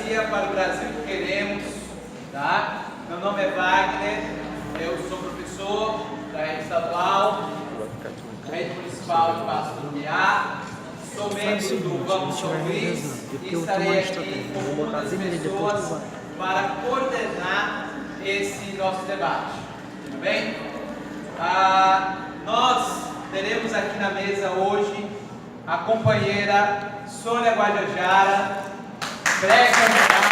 democracia para o Brasil que queremos, tá? Meu nome é Wagner, eu sou professor da rede estadual, rede municipal de Passo do Lumiar, sou membro do Vamos São Luís e estarei aqui com muitas pessoas para coordenar esse nosso debate, tudo bem? Nós teremos aqui na mesa hoje a companheira Sônia Guajajara, pré-candidata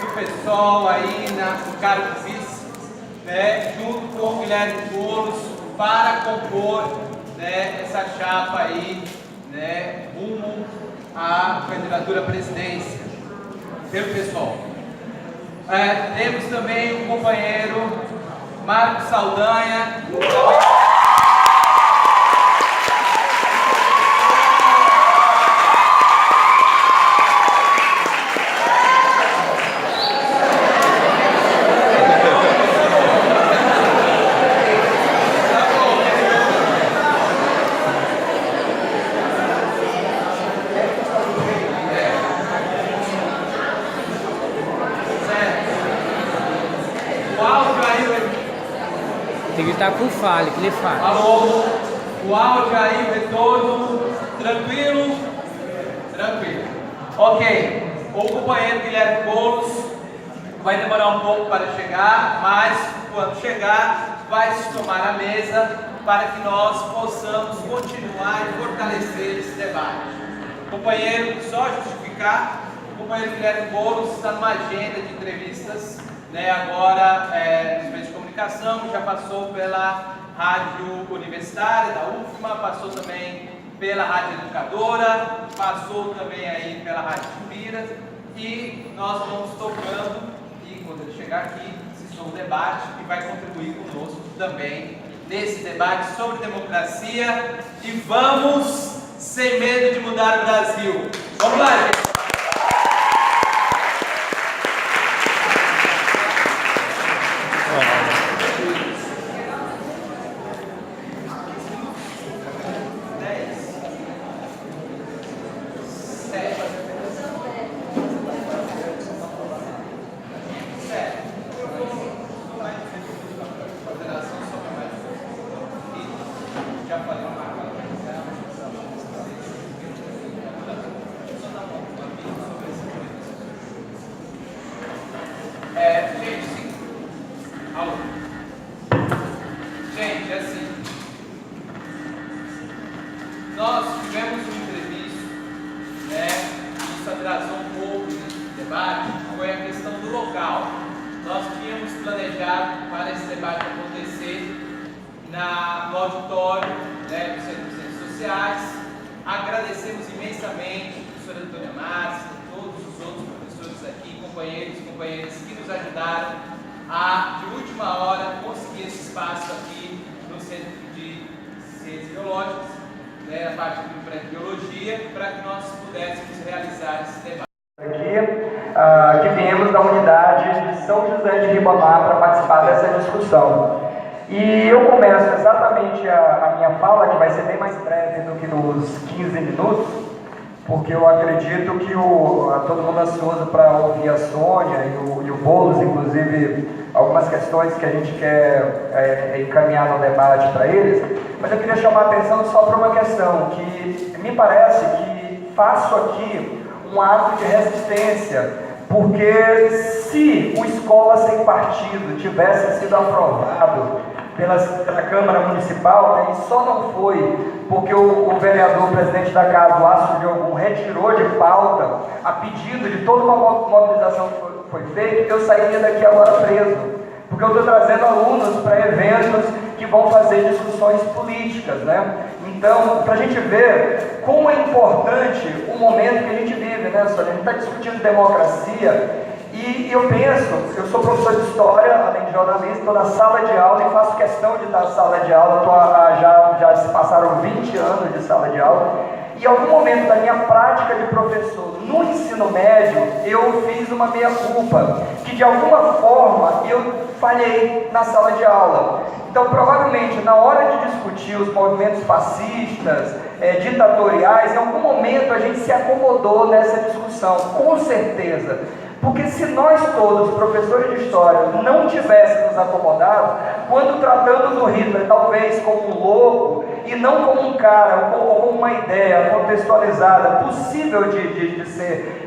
do PSOL aí no cargo de vice, junto com o Guilherme Boulos, para compor essa chapa aí, rumo à candidatura à presidência pelo PSOL. Temos também o companheiro Marcos Saldanha, tem que estar com falha, que ele fala. Alô, o áudio aí, o retorno, tranquilo? Tranquilo. Ok, o companheiro Guilherme Boulos vai demorar um pouco para chegar, mas quando chegar, vai se tomar a mesa para que nós possamos continuar e fortalecer esse debate. Companheiro, só justificar, o companheiro Guilherme Boulos está numa agenda de entrevistas, agora nos meios de comunicação, já passou pela Rádio Universitária da UFMA, passou também pela Rádio Educadora, passou também aí pela Rádio Chumbira, e nós vamos tocando, e quando ele chegar aqui, se for um debate, e vai contribuir conosco também nesse debate sobre democracia, e vamos sem medo de mudar o Brasil. Vamos lá, gente! Gente, assim, nós tivemos um imprevisto, isso atrasou um pouco o debate, foi a questão do local. Nós tínhamos planejado para esse debate acontecer no auditório do Centro de Ciências Sociais. Agradecemos imensamente a professora Antônia Márcia, todos os outros professores aqui, companheiros e companheiras que nos ajudaram a, de última hora, conseguir esse espaço aqui no Centro de Ciências Biológicas, na parte do pré-biologia, para que nós pudéssemos realizar esse debate. Que viemos da unidade de São José de Ribamar para participar dessa discussão. E eu começo exatamente a minha fala, que vai ser bem mais breve do que nos 15 minutos, porque eu acredito que todo mundo ansioso para ouvir a Sônia e o Boulos, inclusive algumas questões que a gente quer encaminhar no debate para eles, mas eu queria chamar a atenção só para uma questão, que me parece que faço aqui um ato de resistência, porque se o Escola Sem Partido tivesse sido aprovado pela Câmara Municipal, e só não foi porque o vereador, presidente da casa, o Aço Diogo, retirou de pauta a pedido de toda uma mobilização que foi feita, eu sairia daqui agora preso, porque eu estou trazendo alunos para eventos que vão fazer discussões políticas, Então, para a gente ver como é importante o momento que a gente vive, Sônia? A gente está discutindo democracia. E eu penso, eu sou professor de História, além de jornalista, estou na sala de aula e faço questão de estar na sala de aula, já se passaram 20 anos de sala de aula, E em algum momento da minha prática de professor no ensino médio, eu fiz uma meia-culpa, que de alguma forma eu falhei na sala de aula. Então, provavelmente, na hora de discutir os movimentos fascistas, ditatoriais, em algum momento a gente se acomodou nessa discussão, com certeza. Porque se nós todos, professores de história, não tivéssemos acomodado, quando tratamos o Hitler talvez como um louco, e não como um cara, ou como uma ideia contextualizada, possível de ser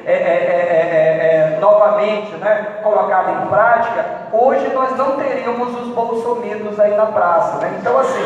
novamente, né, colocada em prática, hoje nós não teríamos os bolsominions aí na praça, né? Então, assim,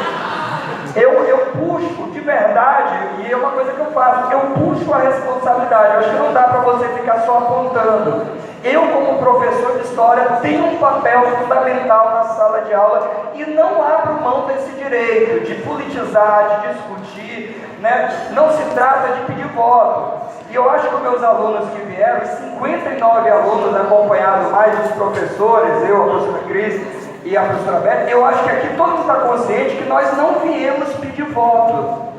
eu puxo de verdade, e é uma coisa que eu faço, eu puxo a responsabilidade. Eu acho que não dá para você ficar só apontando. Eu, como professor de história, tenho um papel fundamental na sala de aula e não abro mão desse direito de politizar, de discutir, né? Não se trata de pedir voto. E eu acho que os meus alunos que vieram, 59 alunos acompanhados mais dos professores, eu, a professora Cris e a professora Beth, eu acho que aqui todo mundo está consciente que nós não viemos pedir voto,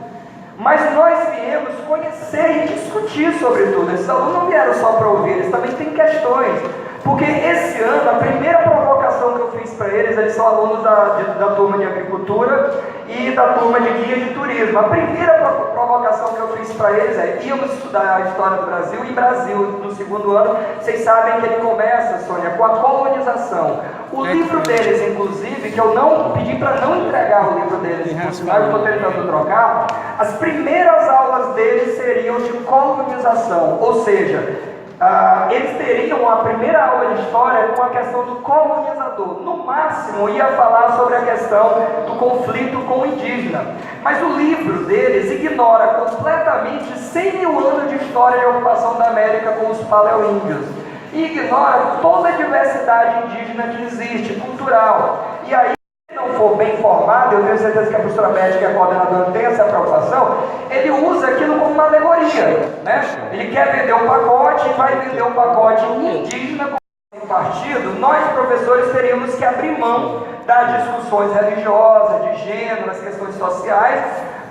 mas nós viemos conhecer e discutir sobre tudo. Esses alunos não vieram só para ouvir, eles também têm questões, porque esse ano a primeira provocação que eu fiz para eles são alunos da turma de agricultura e da turma de guia de turismo. A primeira provocação que eu fiz para eles íamos estudar a história do Brasil, e Brasil, no segundo ano, vocês sabem que ele começa, Sônia, com a colonização. O livro deles, inclusive, que eu não pedi para não entregar o livro deles, por sinal eu estou tentando trocar, as primeiras aulas deles seriam de colonização, ou seja, eles teriam a primeira aula de história com a questão do colonizador. No máximo ia falar sobre a questão do conflito com o indígena, mas o livro deles ignora completamente 100 mil anos de história de ocupação da América com os paleoíndios, e ignora toda a diversidade indígena que existe, cultural. E aí, se não for bem formado, eu tenho certeza que a professora Beth, que é a coordenadora, tem essa preocupação, ele usa aquilo como uma alegoria, né? Ele quer vender um pacote e vai vender um pacote indígena como partido. Nós, professores, teríamos que abrir mão das discussões religiosas, de gênero, as questões sociais,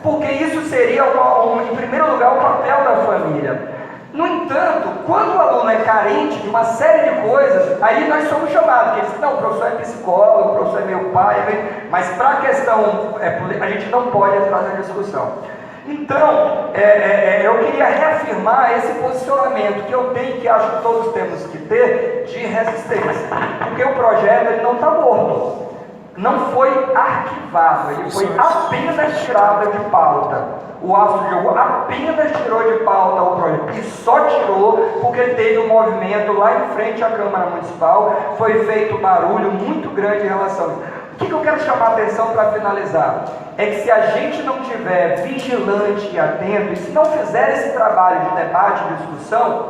porque isso seria, em primeiro lugar, o papel da família. No entanto, quando o aluno é carente de uma série de coisas, aí nós somos chamados, porque eles dizem, não, o professor é psicólogo, o professor é meu pai, mas para a questão, a gente não pode entrar na discussão. Então, eu queria reafirmar esse posicionamento que eu tenho, que acho que todos temos que ter, de resistência, porque o projeto ele não está morto, não foi arquivado, ele foi apenas tirado de pauta. O Astro Diogo apenas tirou de pauta o projeto, e só tirou porque teve um movimento lá em frente à Câmara Municipal, foi feito um barulho muito grande em relação a isso. O que eu quero chamar a atenção para finalizar? É que se a gente não tiver vigilante e atento, e se não fizer esse trabalho de debate e discussão,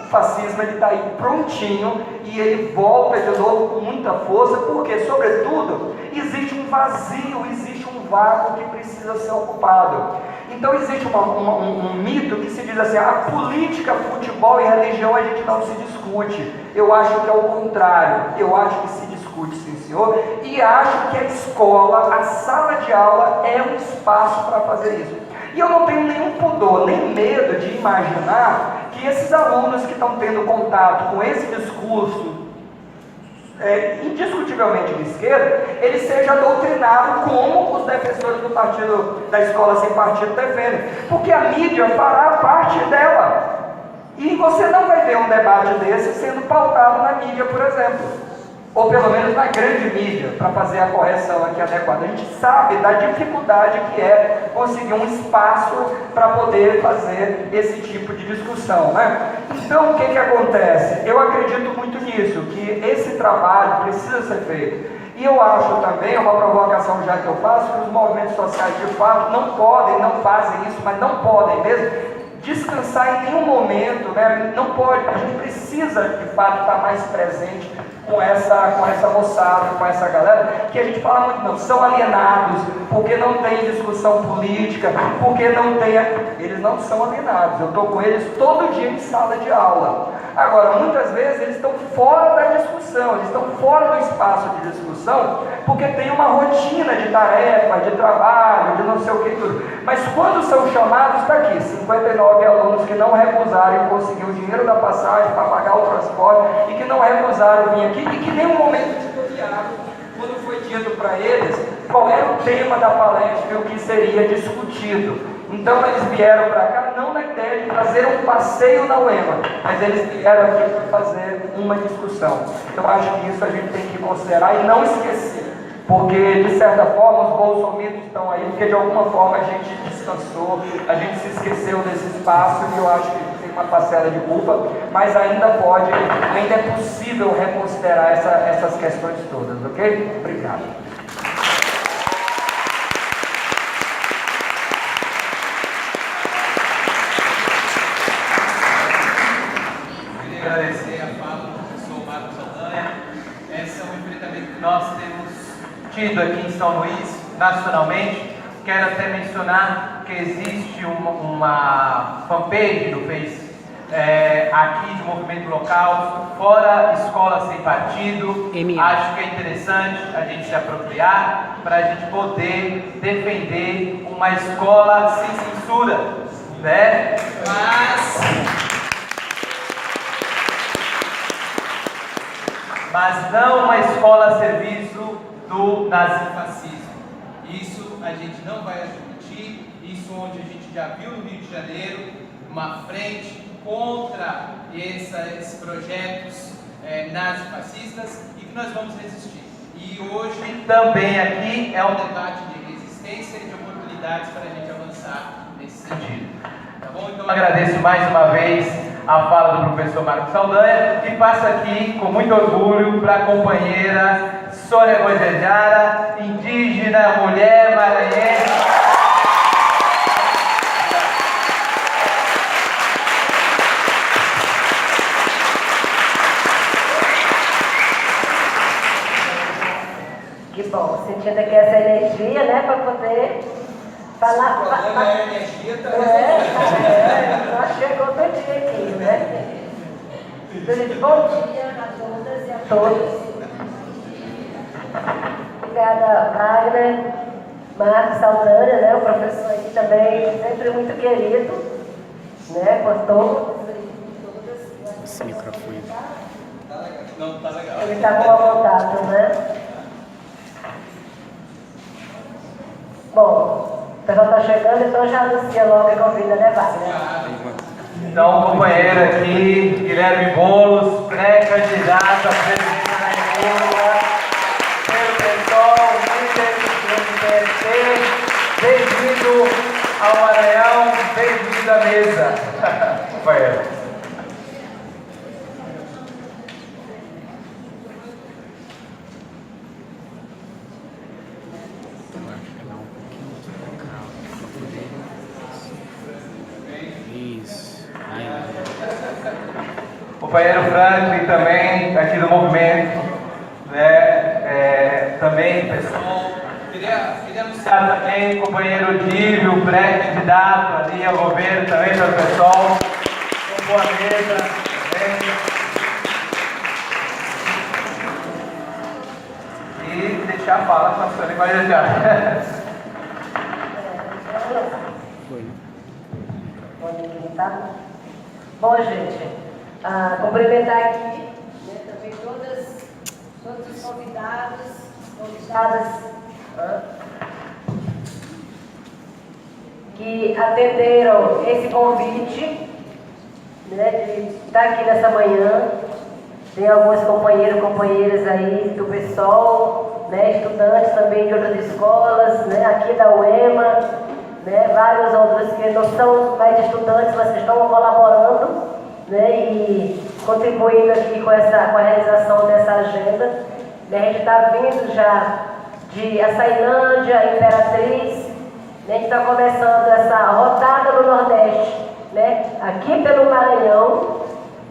o fascismo está aí prontinho e ele volta de novo com muita força, porque, sobretudo, existe um vazio, existe um vácuo que precisa ser ocupado. Então existe um mito que se diz assim, a política, futebol e religião a gente não se discute. Eu acho que é o contrário, eu acho que se discute, sim senhor, e acho que a escola, a sala de aula é um espaço para fazer isso. E eu não tenho nenhum pudor, nem medo de imaginar que esses alunos que estão tendo contato com esse discurso indiscutivelmente de esquerda, ele seja doutrinado como os defensores do partido, da escola sem partido defendem, porque a mídia fará parte dela, e você não vai ver um debate desse sendo pautado na mídia, por exemplo, ou pelo menos na grande mídia, para fazer a correção aqui adequada. A gente sabe da dificuldade que é conseguir um espaço para poder fazer esse tipo de discussão, né? Então, o que acontece? Eu acredito muito nisso, que esse trabalho precisa ser feito. E eu acho também, uma provocação já que eu faço, que os movimentos sociais de fato não podem, não fazem isso, mas não podem mesmo descansar em nenhum momento, né? Não pode, a gente precisa de fato estar mais presente com essa moçada, com essa galera, que a gente fala muito, não, são alienados, porque não tem discussão política, porque não tem... Eles não são alienados, eu estou com eles todo dia em sala de aula. Agora, muitas vezes eles estão fora da discussão, eles estão fora do espaço de discussão, porque tem uma rotina de tarefa, de trabalho, de não sei o que tudo. Mas quando são chamados, está aqui, 59 alunos que não recusaram em conseguir o dinheiro da passagem para pagar o transporte e que não recusaram vir aqui e que nem um momento estudiaram quando foi dito para eles qual era o tema da palestra e o que seria discutido. Então eles vieram para cá não na ideia de fazer um passeio na UEMA, mas eles vieram aqui para fazer uma discussão. Então acho que isso a gente tem que considerar e não esquecer, porque de certa forma os bolsomitos estão aí, porque de alguma forma a gente descansou, a gente se esqueceu desse espaço e eu acho que tem uma parcela de culpa, mas ainda é possível reconsiderar essas questões todas, ok? Obrigado. Agradecer a fala do professor Marcos Saldanha. Esse é um enfrentamento que nós temos tido aqui em São Luís, nacionalmente. Quero até mencionar que existe uma fanpage no Face aqui do movimento local, fora Escola Sem Partido. Acho que é interessante a gente se apropriar para a gente poder defender uma escola sem censura, né? Mas não uma escola a serviço do nazifascismo. Isso a gente não vai admitir, isso onde a gente já viu no Rio de Janeiro, uma frente contra esses projetos nazifascistas e que nós vamos resistir. E hoje também aqui é um debate de resistência e de oportunidades para a gente avançar nesse sentido. Tá bom? Então agradeço mais uma vez a fala do professor Marcos Saldanha, que passa aqui com muito orgulho para a companheira Sônia Gojejara, indígena, mulher maranhense. Que bom, sentindo aqui essa energia, né, para poder falar. O problema é a energia, está resolvido. Nós chegou todo dia aqui, né? Bom dia a todas e a todos. Obrigada, Wagner, Marcos Saldanha, né, o professor aqui também, sempre muito querido, né, por todos. Esse microfone. Não, tá legal. Ele está com a vontade, né? Bom, o pessoal está chegando, então já anuncia logo a convida, né, Wagner? Então, companheiro aqui, Guilherme Boulos, pré-candidato a presidente da República, pelo pessoal, líder do PSC, bem-vindo ao Maranhão, bem-vindo à mesa, companheiro. Companheiro Franklin também, aqui do movimento, né? Também, pessoal. Queria anunciar também o companheiro Dívio, pré-candidato ali ao governo também para o pessoal. Com boa mesa também. E deixar a fala com a Sônia Gojejara. Bom, gente, cumprimentar aqui, né, também todos os convidadas que atenderam esse convite, né, de estar aqui nessa manhã. Tem alguns companheiros e companheiras aí do PSOL, né, estudantes também de outras escolas, né, aqui da UEMA, né, vários outros que não são mais estudantes, mas que estão colaborando, né, e contribuindo aqui com a realização dessa agenda. A gente está vindo já de Açailândia, Imperatriz, né, a gente está começando essa rodada no Nordeste, né, aqui pelo Maranhão,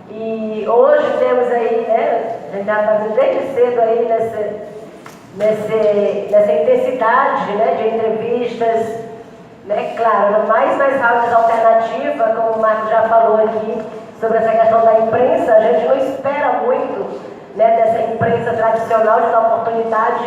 E hoje temos aí, né, a gente já está desde cedo aí nessa intensidade, né, de entrevistas, né, claro, mais rádios alternativas, como o Marcos já falou aqui, sobre essa questão da imprensa. A gente não espera muito, né, dessa imprensa tradicional de dar oportunidade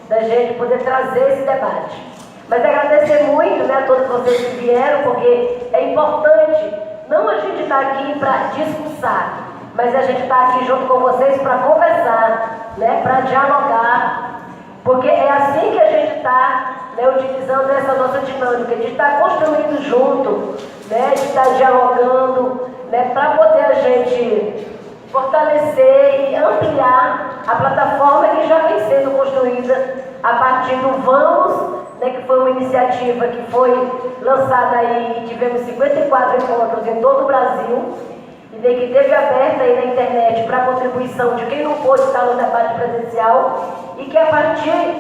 da gente poder trazer esse debate. Mas agradecer muito, né, a todos vocês que vieram, porque é importante, não a gente estar aqui para discursar, mas a gente está aqui junto com vocês para conversar, né, para dialogar, porque é assim que a gente está, né, utilizando essa nossa dinâmica, de estar construindo junto, né, de estar dialogando, né, para poder a gente fortalecer e ampliar a plataforma que já vem sendo construída a partir do Vamos, né, que foi uma iniciativa que foi lançada aí, e tivemos 54 encontros em todo o Brasil, e que teve aberta aí na internet para contribuição de quem não pôde estar no debate presencial, e que a partir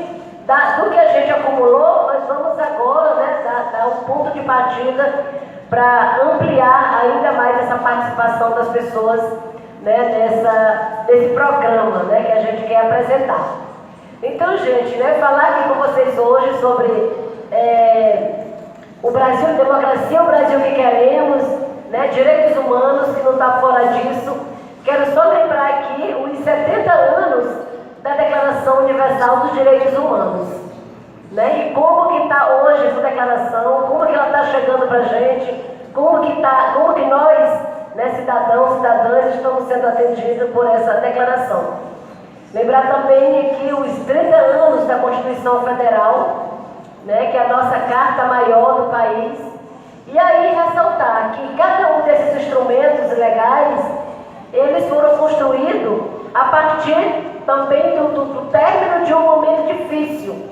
do que a gente acumulou, nós vamos agora, né, dar um ponto de partida para ampliar ainda mais essa participação das pessoas, né, nesse programa, né, que a gente quer apresentar. Então, gente, né, falar aqui com vocês hoje sobre o Brasil, democracia, o Brasil que queremos, né, direitos humanos, que não está fora disso. Quero só lembrar aqui os 70 anos da Declaração Universal dos Direitos Humanos, né, e como que está hoje essa declaração, como que ela está chegando para a gente, como que nós, né, cidadãos, cidadãs, estamos sendo atendidos por essa declaração. Lembrar também que os 30 anos da Constituição Federal, né, que é a nossa carta maior do país, e aí ressaltar que cada um desses instrumentos legais, eles foram construídos a partir também do término de um momento difícil,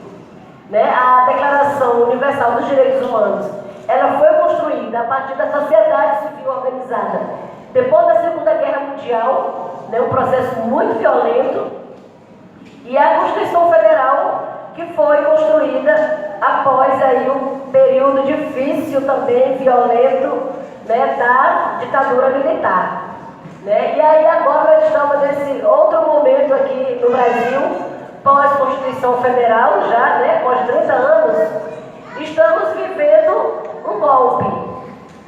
né? A Declaração Universal dos Direitos Humanos, ela foi construída a partir da sociedade civil organizada depois da Segunda Guerra Mundial, né, um processo muito violento, e a Constituição Federal, que foi construída após aí um período difícil também, violento, né, da ditadura militar, né? E aí agora nós estamos nesse outro momento aqui no Brasil, pós-Constituição Federal já, né, pós 30 anos, estamos vivendo um golpe,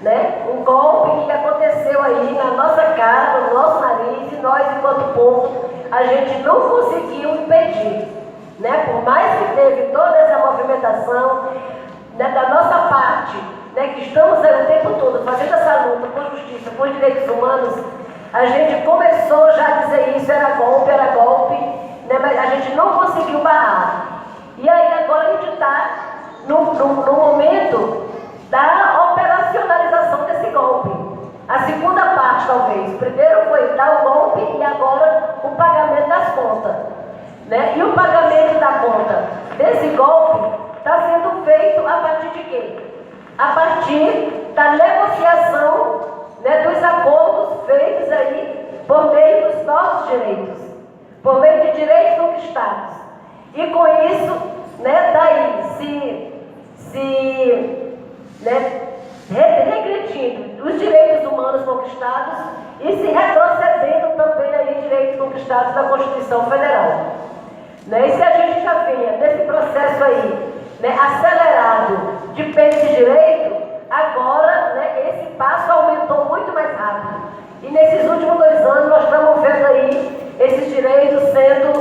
né? Um golpe que aconteceu aí na nossa cara, no nosso nariz, e nós, enquanto povo, a gente não conseguiu impedir, né? Por mais que teve toda essa movimentação, né, da nossa parte, né, que estamos aí o tempo todo fazendo essa luta por justiça, por direitos humanos, a gente começou já a dizer isso, era golpe, né, mas a gente não conseguiu barrar. E aí agora a gente está no momento da operacionalização desse golpe. A segunda parte, talvez. Primeiro foi dar o golpe e agora o pagamento das contas, né? E o pagamento da conta desse golpe está sendo feito a partir de quê? A partir da negociação, né, dos acordos feitos aí por meio dos nossos direitos, por meio de direitos conquistados. E com isso, né, daí regredindo os direitos humanos conquistados e se retrocedendo também aí direitos conquistados da Constituição Federal. Né? E se a gente já vinha nesse processo aí, né, acelerado de perda de direito, agora, né, esse passo aumentou muito mais rápido. E nesses últimos 2 anos nós estamos vendo aí esses direitos sendo,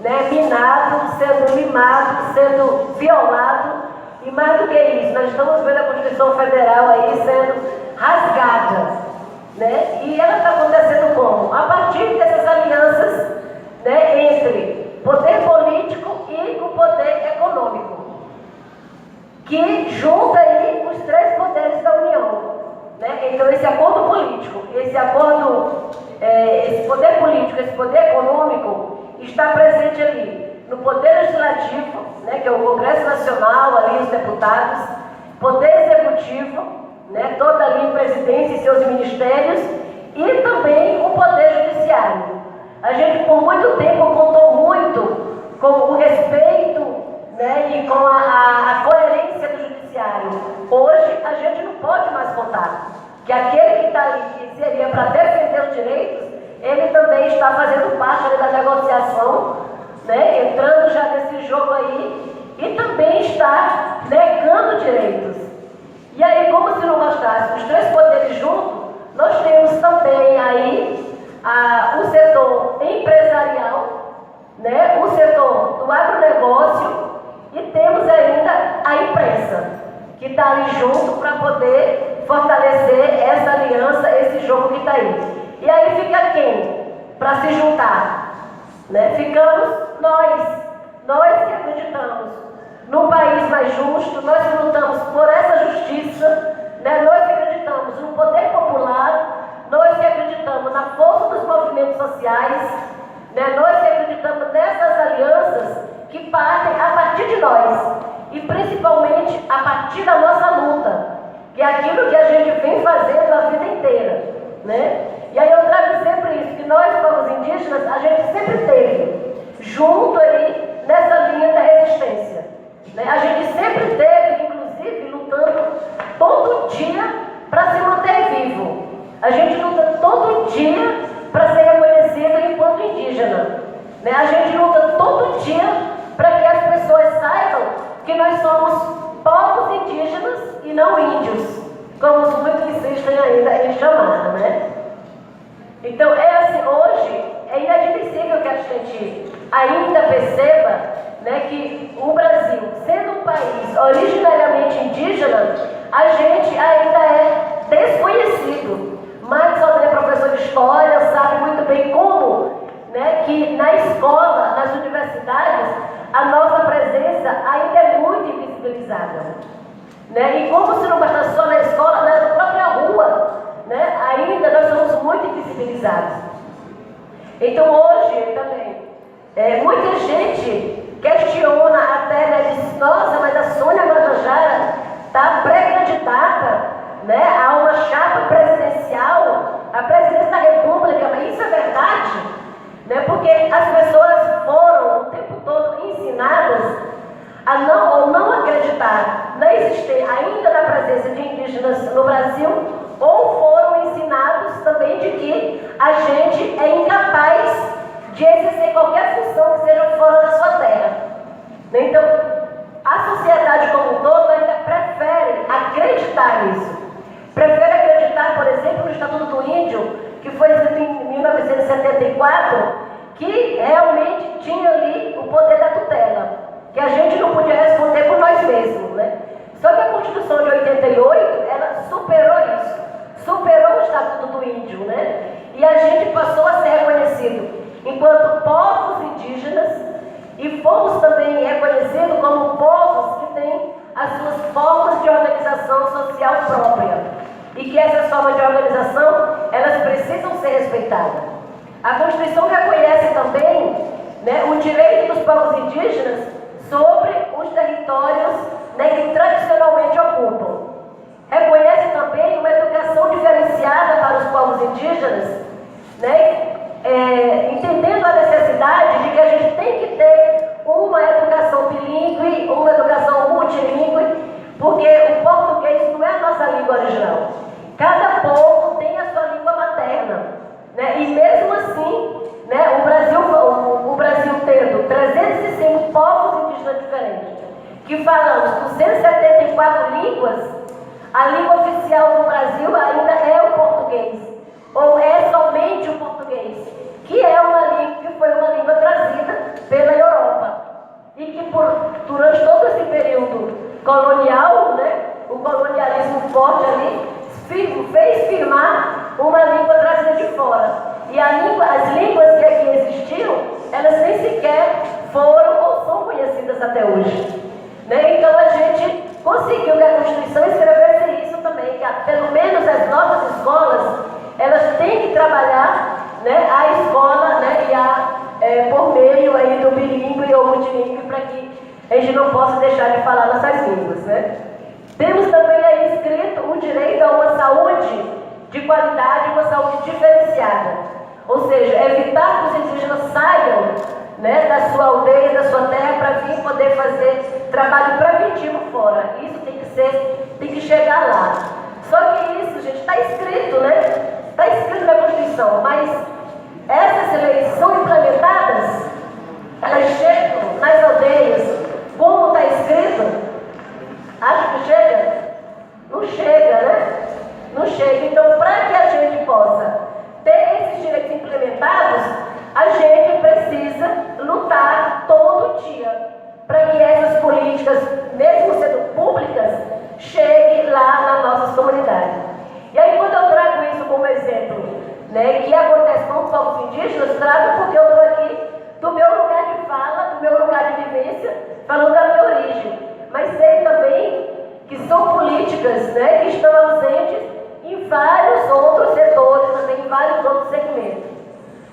né, minados, sendo limados, sendo violados. E mais do que isso, nós estamos vendo a Constituição Federal aí sendo rasgada, né? E ela está acontecendo como? A partir dessas alianças, né, entre poder político e o poder econômico, que junta aí os 3 poderes da União, né? Então esse acordo político, esse poder político, esse poder econômico está presente ali no Poder Legislativo, né, que é o Congresso Nacional, ali os deputados, Poder Executivo, né, toda ali a presidência e seus ministérios, e também o Poder Judiciário. A gente, por muito tempo, contou muito com o respeito, né, e com a coerência do Judiciário. Hoje, a gente não pode mais contar que aquele que está ali, que seria para defender os direitos, também está fazendo parte ali da negociação, né, entrando já nesse jogo aí, e também está negando direitos. E aí, como se não bastasse os três poderes juntos, nós temos também aí o setor empresarial, né, o setor do agronegócio, e temos ainda a imprensa, que está ali junto para poder fortalecer essa aliança, esse jogo que está aí. E aí fica quem? Para se juntar, né? Ficamos nós que acreditamos num país mais justo, nós que lutamos por essa justiça, né? Nós que acreditamos no poder popular, nós que acreditamos na força dos movimentos sociais, né? Nós que acreditamos nessas alianças que partem a partir de nós e principalmente a partir da nossa luta, que é aquilo que a gente vem fazendo a vida inteira, né? E aí eu trago sempre isso, que nós, povos indígenas, a gente sempre teve junto aí nessa linha da resistência, né? A gente sempre teve, inclusive, lutando todo dia para se manter vivo. A gente luta todo dia para ser reconhecido enquanto indígena, né? A gente luta todo dia para que as pessoas saibam que nós somos povos indígenas e não índios, como muitos insistem ainda em chamar, né? Então, hoje é inadmissível que a gente ainda perceba, né, que o Brasil, sendo um país originariamente indígena, a gente ainda é desconhecido. Marcos Sodré, professor de História, sabe muito bem como, né, que na escola, nas universidades, a nossa presença ainda é muito invisibilizada, né? E como se não basta só na escola, na própria rua, né? Ainda nós somos muito invisibilizados. Então hoje também, muita gente questiona até, né, diz, nossa, mas a Sônia Guajajara está pré-candidata, né, a uma chapa presidencial, a presidência da República, mas isso é verdade? Né? Porque as pessoas foram o tempo todo ensinadas a não acreditar na existência ainda da presença de indígenas no Brasil, ou foram ensinados também de que a gente é incapaz de exercer qualquer função que seja fora da sua terra. Então, a sociedade como um todo ainda prefere acreditar nisso. Prefere acreditar, por exemplo, no Estatuto do Índio, que foi escrito em 1974, que realmente tinha ali o poder da tutela, que a gente não podia responder por nós mesmos, né? Só que a Constituição de 88, ela superou isso, superou o Estatuto do Índio, né? E a gente passou a ser reconhecido enquanto povos indígenas e fomos também reconhecidos como povos que têm as suas formas de organização social própria. E que essas formas de organização, elas precisam ser respeitadas. A Constituição reconhece também, né, o direito dos povos indígenas sobre os territórios, né, que tradicionalmente ocupam. Reconhece também uma educação diferenciada para os povos indígenas, né, entendendo a necessidade de que a gente tem que ter uma educação bilíngue, uma educação multilíngue, porque o português não é a nossa língua original. Cada povo tem a sua língua materna, né? E mesmo assim, né, o Brasil tendo 305 povos indígenas diferentes, que falamos 274 línguas, a língua oficial do Brasil ainda é o português, ou é somente o português, que é uma língua que foi uma língua trazida pela Europa e que durante todo esse período colonial, né, o colonialismo forte ali fez firmar uma língua trazida de fora. E as línguas que aqui existiam, elas nem sequer foram ou são conhecidas até hoje, né? Então a gente conseguiu que a Constituição escrevesse isso também, que pelo menos as nossas escolas, elas têm que trabalhar, né, a escola, né, por meio aí do bilíngue ou multilíngue, para que a gente não possa deixar de falar nossas línguas, né? Temos também aí escrito o direito a uma saúde de qualidade, uma saúde diferenciada. Ou seja, evitar que os indígenas saiam, né, da sua aldeia, da sua terra, para vir poder fazer trabalho preventivo fora. Isso tem que chegar lá. Só que isso, gente, está escrito, né? Está escrito na Constituição, mas essas leis são implementadas, elas chegam nas aldeias, como está escrito? Acho que chega? Não chega, né? Não chega. Então, para que a gente possa ter esses direitos implementados, a gente precisa lutar todo dia para que essas políticas, mesmo sendo públicas, cheguem lá nas nossas comunidades. E aí, quando eu trago isso como exemplo, né, que acontece com os povos indígenas, trago porque eu estou aqui do meu lugar de fala, do meu lugar de vivência, falando da minha origem. Mas sei também que são políticas, né, que estão ausentes em vários outros setores, também em vários outros segmentos.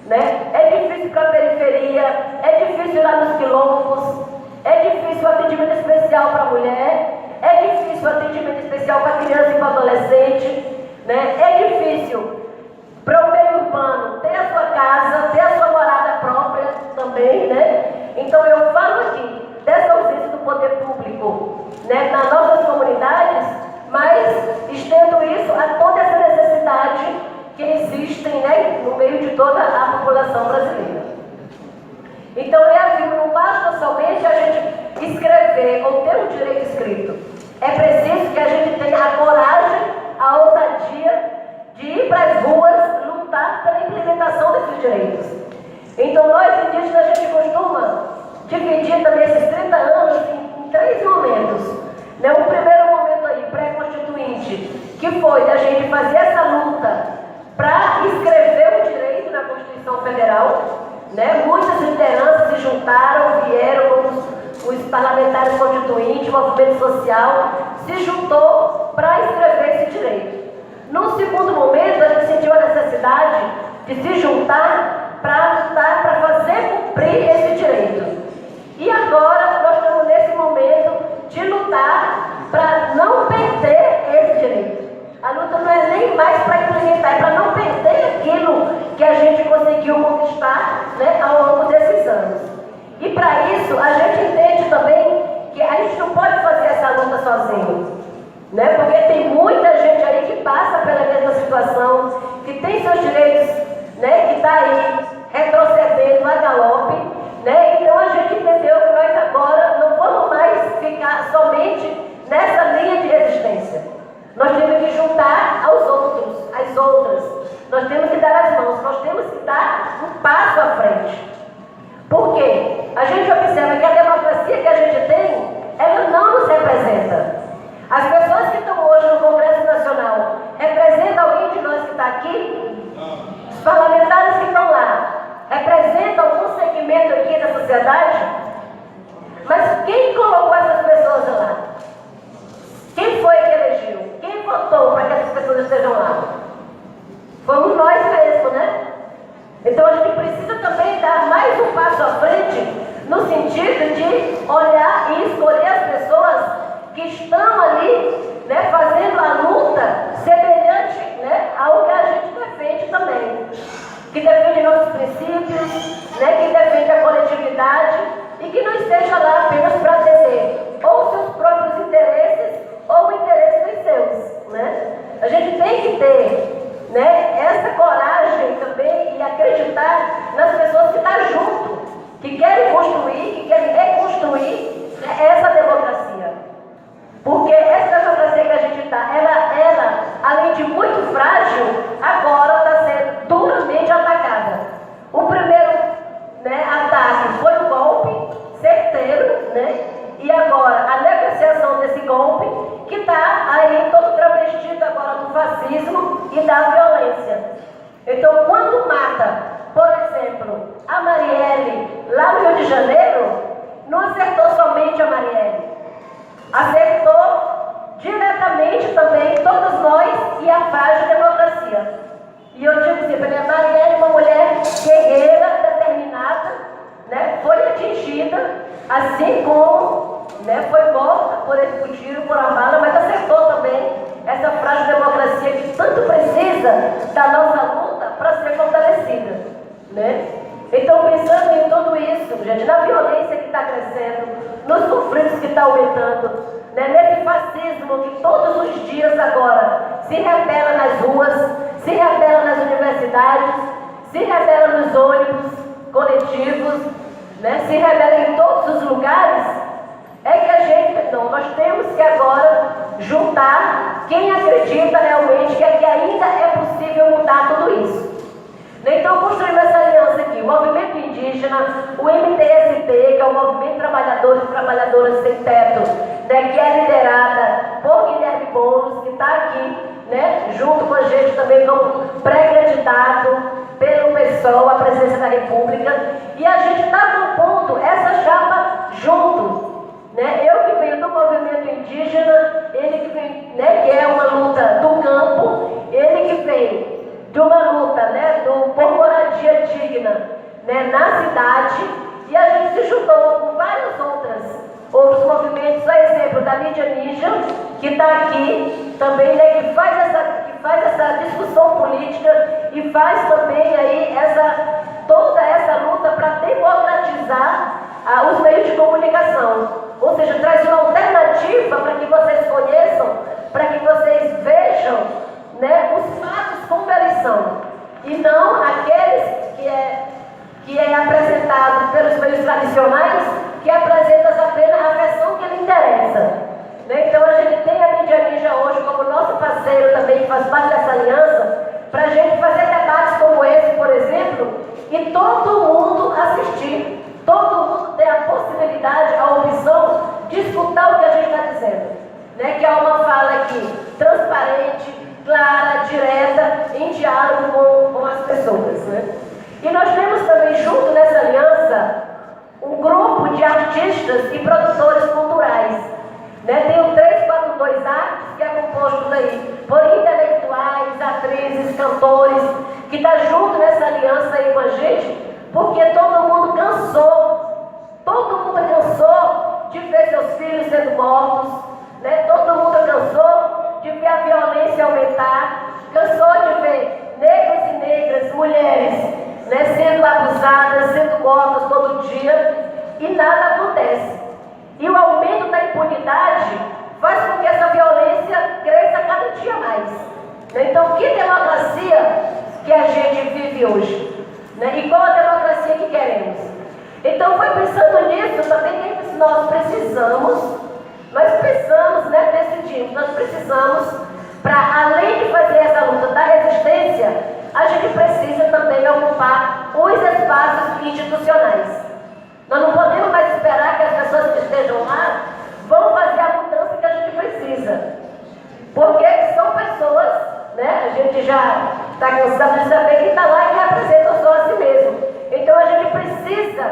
Né? É difícil para a periferia, é difícil lá nos quilombos, é difícil o atendimento especial para a mulher, é difícil o atendimento especial para criança e para adolescente, né? É difícil para o meio urbano ter a sua casa, ter a sua morada própria também, né? Então eu falo aqui dessa ausência do poder público, né, nas nossas comunidades, mas estendo isso a toda essa necessidade que existem, né, no meio de toda a população brasileira. Então eu afirmo, não basta somente a gente escrever ou ter um direito escrito. É preciso que a gente tenha a coragem, a ousadia de ir para as ruas lutar pela implementação desses direitos. Então nós indígenas, a gente costuma dividir também esses 30 anos em 3 momentos. Né? Um primeiro momento aí, pré-constituinte, que foi da gente fazer essa luta para escrever o direito na Constituição Federal. Né? Muitas lideranças se juntaram, vieram com os parlamentares constituintes, o movimento social, se juntou para escrever esse direito. No segundo momento, a gente sentiu a necessidade de se juntar para lutar, para fazer cumprir esse direito. E agora nós estamos nesse momento de lutar para não perder esse direito. A luta não é nem mais para implementar, é para não perder aquilo que a gente conseguiu conquistar, né, ao longo desses anos. E para isso, a gente entende também que a gente não pode fazer essa luta sozinho. Né? Porque tem muita gente aí que passa pela mesma situação, que tem seus direitos, né, que está aí retrocedendo a galope. Né? Então a gente entendeu que nós agora não vamos mais ficar somente nessa linha de resistência. Nós temos que juntar aos outros, às outras. Nós temos que dar as mãos, nós temos que dar um passo à frente. Por quê? A gente observa que a democracia que a gente tem, ela não nos representa. As pessoas que estão hoje no Congresso Nacional representam alguém de nós que está aqui? Os parlamentares que estão lá representam algum segmento aqui da sociedade? Mas quem colocou essas pessoas lá? Quem foi que elegeu? Quem votou para que essas pessoas estejam lá? Fomos nós mesmos, né? Então a gente precisa também dar mais um passo à frente no sentido de olhar e escolher as pessoas que estão ali, né, fazendo a luta semelhante, né, ao que a gente defende também. Que defende nossos princípios, né, que defende a coletividade e que não esteja lá apenas para atender ou seus próprios interesses ou o interesse dos seus. Né? A gente tem que ter, né, essa coragem também e acreditar nas pessoas que estão junto, que querem construir, que querem reconstruir, né, essa democracia. Porque essa democracia que a gente está, ela, além de muito frágil, agora está sendo duramente atacada. O primeiro, né, ataque foi um golpe certeiro, né? E agora a negociação desse golpe, que está aí todo travestido agora do fascismo e da violência. Então, quando mata, por exemplo, a Marielle lá no Rio de Janeiro, não acertou somente a Marielle. Acertou diretamente também todos nós e a frágil democracia. E eu digo assim, a Marielle é uma mulher guerreira, determinada, né, foi atingida, assim como, né, foi morta por esse tiro, por uma bala, mas acertou também essa frágil democracia que tanto precisa da nossa luta para ser fortalecida. Né? Então, pensando em tudo isso, gente, na violência que está crescendo, nos conflitos que estão aumentando, né, nesse fascismo que todos os dias agora se revela nas ruas, se revela nas universidades, se rebela nos ônibus coletivos, né? Se rebela em todos os lugares, é que a gente, não, nós temos que agora juntar quem acredita realmente que ainda é possível mudar tudo isso. Então construímos essa aliança aqui, o movimento indígena, o MTST, que é o Movimento Trabalhadores e Trabalhadoras Sem Teto, né, que é liderada por Guilherme Boulos, que está aqui, né, junto com a gente também como pré-candidato pelo PSOL à presidência da República, e a gente está compondo essa chapa junto. Né? Eu que venho do movimento indígena, ele que vem, né, que é uma luta do campo, ele que vem de uma luta, né, por moradia digna, né, na cidade, e a gente se juntou com vários outros movimentos, a exemplo da Lídia Níger, que está aqui também, né, que faz essa discussão política e faz também aí toda essa luta para democratizar os meios de comunicação. Ou seja, traz uma alternativa para que vocês conheçam, para que vocês vejam, né, os fatos como eles são. E não aqueles que é apresentado pelos meios tradicionais, que apresentam apenas a versão que lhe interessa. Né? Então a gente tem a Lídia Níger hoje como nosso parceiro também, que faz parte dessa aliança, para a gente fazer debates como esse, por exemplo, e todo mundo assistir. Todo mundo tem a possibilidade, a opção de escutar o que a gente está dizendo. Né? Que é uma fala aqui transparente, clara, direta, em diálogo com as pessoas. Né? E nós temos também junto nessa aliança um grupo de artistas e produtores culturais. Né? Tem o 342 Artes, que é composto aí por intelectuais, atrizes, cantores, que está junto nessa aliança aí com a gente, porque todo mundo cansou de ver seus filhos sendo mortos, né? Todo mundo cansou de ver a violência aumentar, cansou de ver negros e negras, mulheres, né, sendo abusadas, sendo mortas todo dia, e nada acontece. E o aumento da impunidade faz com que essa violência cresça cada dia mais. Né? Então, que democracia que a gente vive hoje? Né? E qual a democracia que queremos? Então foi pensando nisso também que nós pensamos, né, decidimos, nós precisamos, para além de fazer essa luta da resistência, a gente precisa também ocupar os espaços institucionais. Nós não podemos mais esperar que as pessoas que estejam lá vão fazer a mudança que a gente precisa. Porque são pessoas, né, a gente já está cansado de saber que está lá e que representam só a si mesmo. Então a gente precisa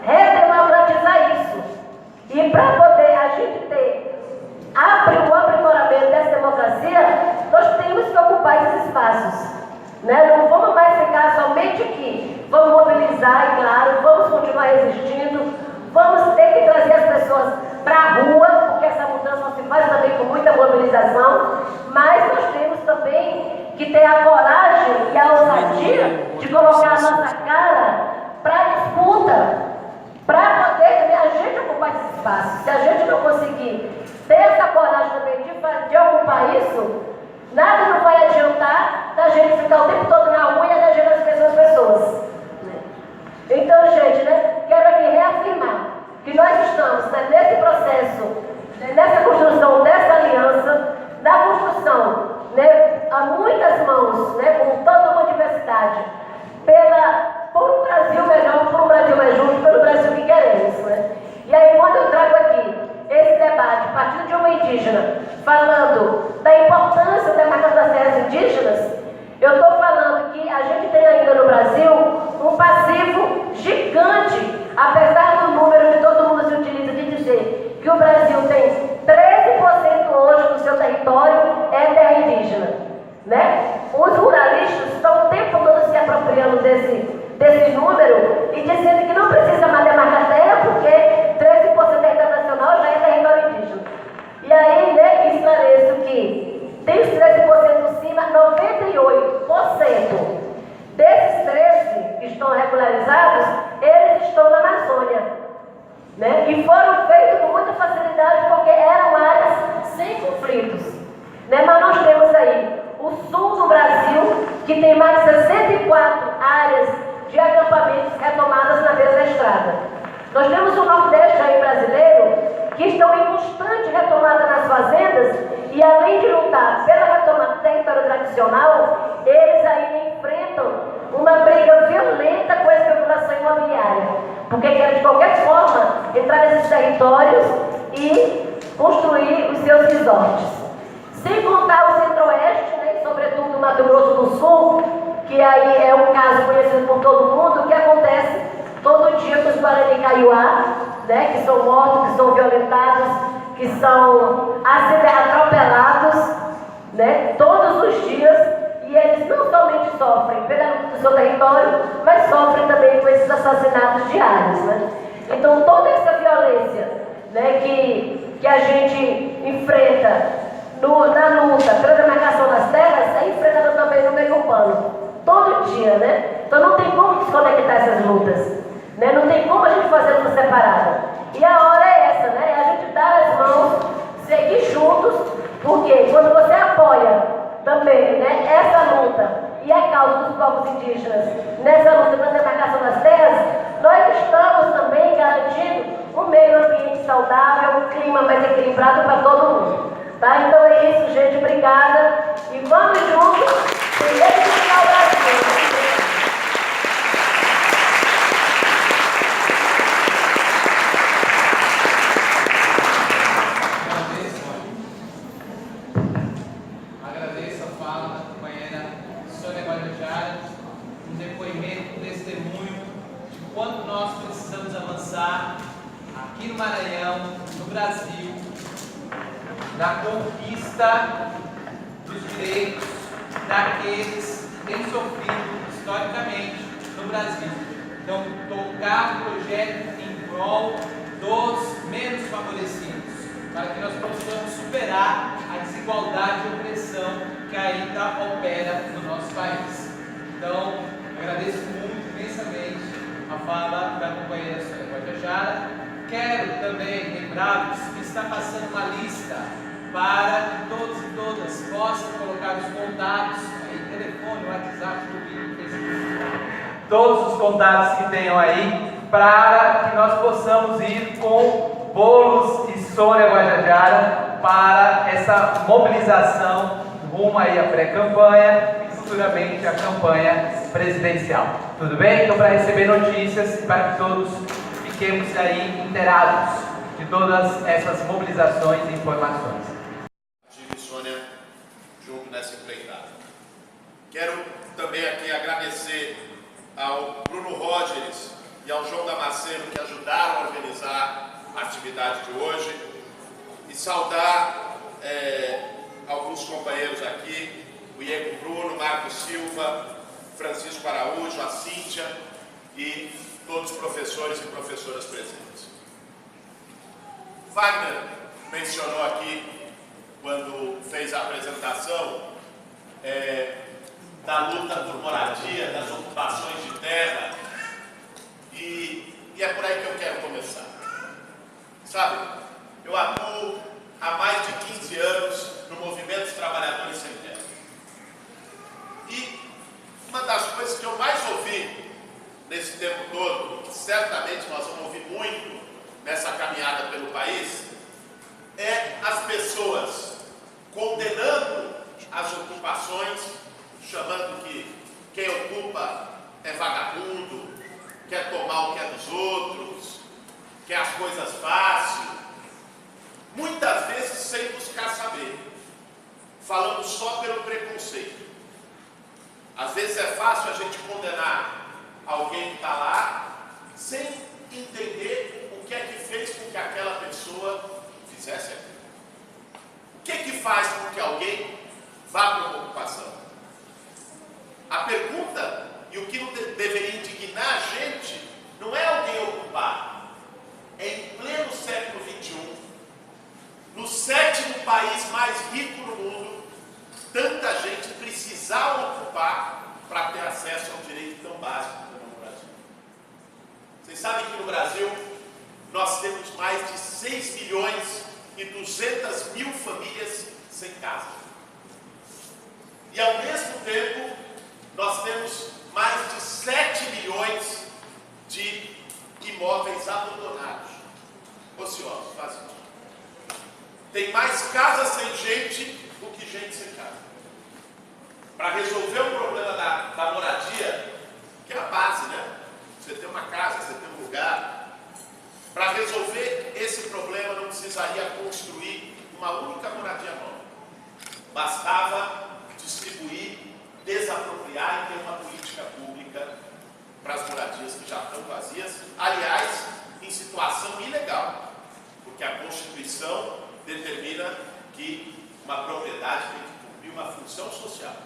redemocratizar isso. E para poder a gente ter o aprimoramento dessa democracia, nós temos que ocupar esses espaços. Né? Não vamos mais ficar somente aqui. Vamos mobilizar, e claro, vamos continuar resistindo, vamos ter que trazer as pessoas para a rua, porque essa mudança se faz também com muita mobilização, mas nós temos também que ter a coragem e a ousadia de colocar a nossa cara para a disputa, para poder a gente ocupar esse espaço. Se a gente não conseguir ter essa coragem também de ocupar isso, nada não vai adiantar da gente ficar o tempo todo na rua e elegendo as mesmas pessoas. Então, gente, né, quero aqui reafirmar que nós estamos, né, nesse processo, né, nessa construção dessa aliança, da construção, né, a muitas mãos, né, com toda uma diversidade, por um Brasil melhor, por um Brasil mais justo, pelo Brasil que queremos. Né? E aí, quando eu trago aqui esse debate, partindo de uma indígena, falando da importância da marcação das terras indígenas, eu estou falando que a gente tem ainda no Brasil um passivo gigante, apesar do número que todo mundo se utiliza de dizer que o Brasil tem 13% hoje do seu território é terra indígena. Né? Os ruralistas estão o tempo todo se apropriando desse número e dizendo que não precisa mais demarcar terra porque 13% da território nacional já é território indígena. E aí, né, esclareço que tem os 13% cima, 98% desses 13 que estão regularizados, eles estão na Amazônia. Né? E foram feitos com muita facilidade porque eram áreas sem conflitos. Né? Mas nós temos aí o sul do Brasil, que tem mais de 64 áreas estrada. Nós temos o Nordeste aí brasileiro que estão em constante retomada nas fazendas e além de lutar pela retomada do território tradicional, eles ainda enfrentam uma briga violenta com a especulação imobiliária, porque querem de qualquer forma entrar nesses territórios e construir os seus resorts. Sem contar o Centro-Oeste, né, sobretudo o Mato Grosso do Sul, que aí é um caso conhecido por todo mundo, que acontece todo dia com os Guarani Kaiowá, né, que são mortos, que são violentados, que são atropelados, né, todos os dias, e eles não somente sofrem pela luta do seu território, mas sofrem também com esses assassinatos diários, né? Então toda essa violência, né, que a gente enfrenta na luta pela demarcação das terras, é enfrentada também no meio urbano, todo dia, né? Então não tem como desconectar essas lutas, né? Não tem como a gente fazer luta separada. E a hora é essa, né? É a gente dar as mãos, seguir juntos, porque quando você apoia também, né, essa luta e a causa dos povos indígenas nessa luta pela demarcação das terras, nós estamos também garantindo um meio ambiente saudável, um clima mais equilibrado para todo mundo. Tá? Então é isso, gente. Obrigada. E vamos juntos edificar o Brasil. Agradeço a fala da companheira Sônia Guajajara, um depoimento, um testemunho de quanto nós precisamos avançar aqui no Maranhão, no Brasil, na conquista dos direitos daqueles que têm sofrido historicamente no Brasil. Então, tocar o projeto em prol dos menos favorecidos, para que nós possamos superar a desigualdade e opressão que ainda opera no nosso país. Então, agradeço muito, imensamente, a fala da companheira Sônia Guajajara. Quero também lembrá-los que está passando uma lista para que todos e todas possam colocar os contatos, aí, telefone, WhatsApp, Facebook, todos os contatos que tenham aí, para que nós possamos ir com Boulos e Sônia Guajajara para essa mobilização rumo aí à pré-campanha e futuramente à campanha presidencial. Tudo bem? Então, para receber notícias e para que todos fiquemos aí inteirados de todas essas mobilizações e informações. Tive Sônia junto nessa empreitada. Quero também aqui agradecer ao Bruno Rogers e ao João Damasceno que ajudaram a organizar a atividade de hoje e saudar alguns companheiros aqui, o Iego Bruno, Marcos Silva, Francisco Araújo, a Cíntia e todos os professores e professoras presentes. Wagner mencionou aqui, quando fez a apresentação, da luta por moradia, das ocupações de terra, e é por aí que eu quero começar. Sabe, eu atuo há mais de 15 anos no movimento dos trabalhadores sem terra. E uma das coisas que eu mais ouvi nesse tempo todo, que certamente nós vamos ouvir muito nessa caminhada pelo país, é as pessoas condenando as ocupações, chamando que quem ocupa é vagabundo, quer tomar o que é dos outros, quer as coisas fácil, muitas vezes sem buscar saber, falando só pelo preconceito. Às vezes é fácil a gente condenar alguém que está lá, sem entender o que é que fez com que aquela pessoa fizesse aquilo. O que é que faz com que alguém vá para uma ocupação? A pergunta, e o que não deveria indignar a gente, não é alguém ocupar. É em pleno século XXI, no 7º país mais rico do mundo, tanta gente precisar ocupar para ter acesso a um direito tão básico como no Brasil. Vocês sabem que no Brasil nós temos mais de 6 milhões e 200 mil famílias sem casa. E ao mesmo tempo, nós temos mais de 7 milhões de imóveis abandonados, ociosos, vazios. Tem mais casas sem gente do que gente sem casa. Para resolver o problema da moradia, que é a base, né? Você tem uma casa, você tem um lugar. Para resolver esse problema não precisaria construir uma única moradia nova. Bastava distribuir, desapropriar e ter uma política pública para as moradias que já estão vazias, aliás, em situação ilegal, porque a Constituição determina que uma propriedade tem que cumprir uma função social,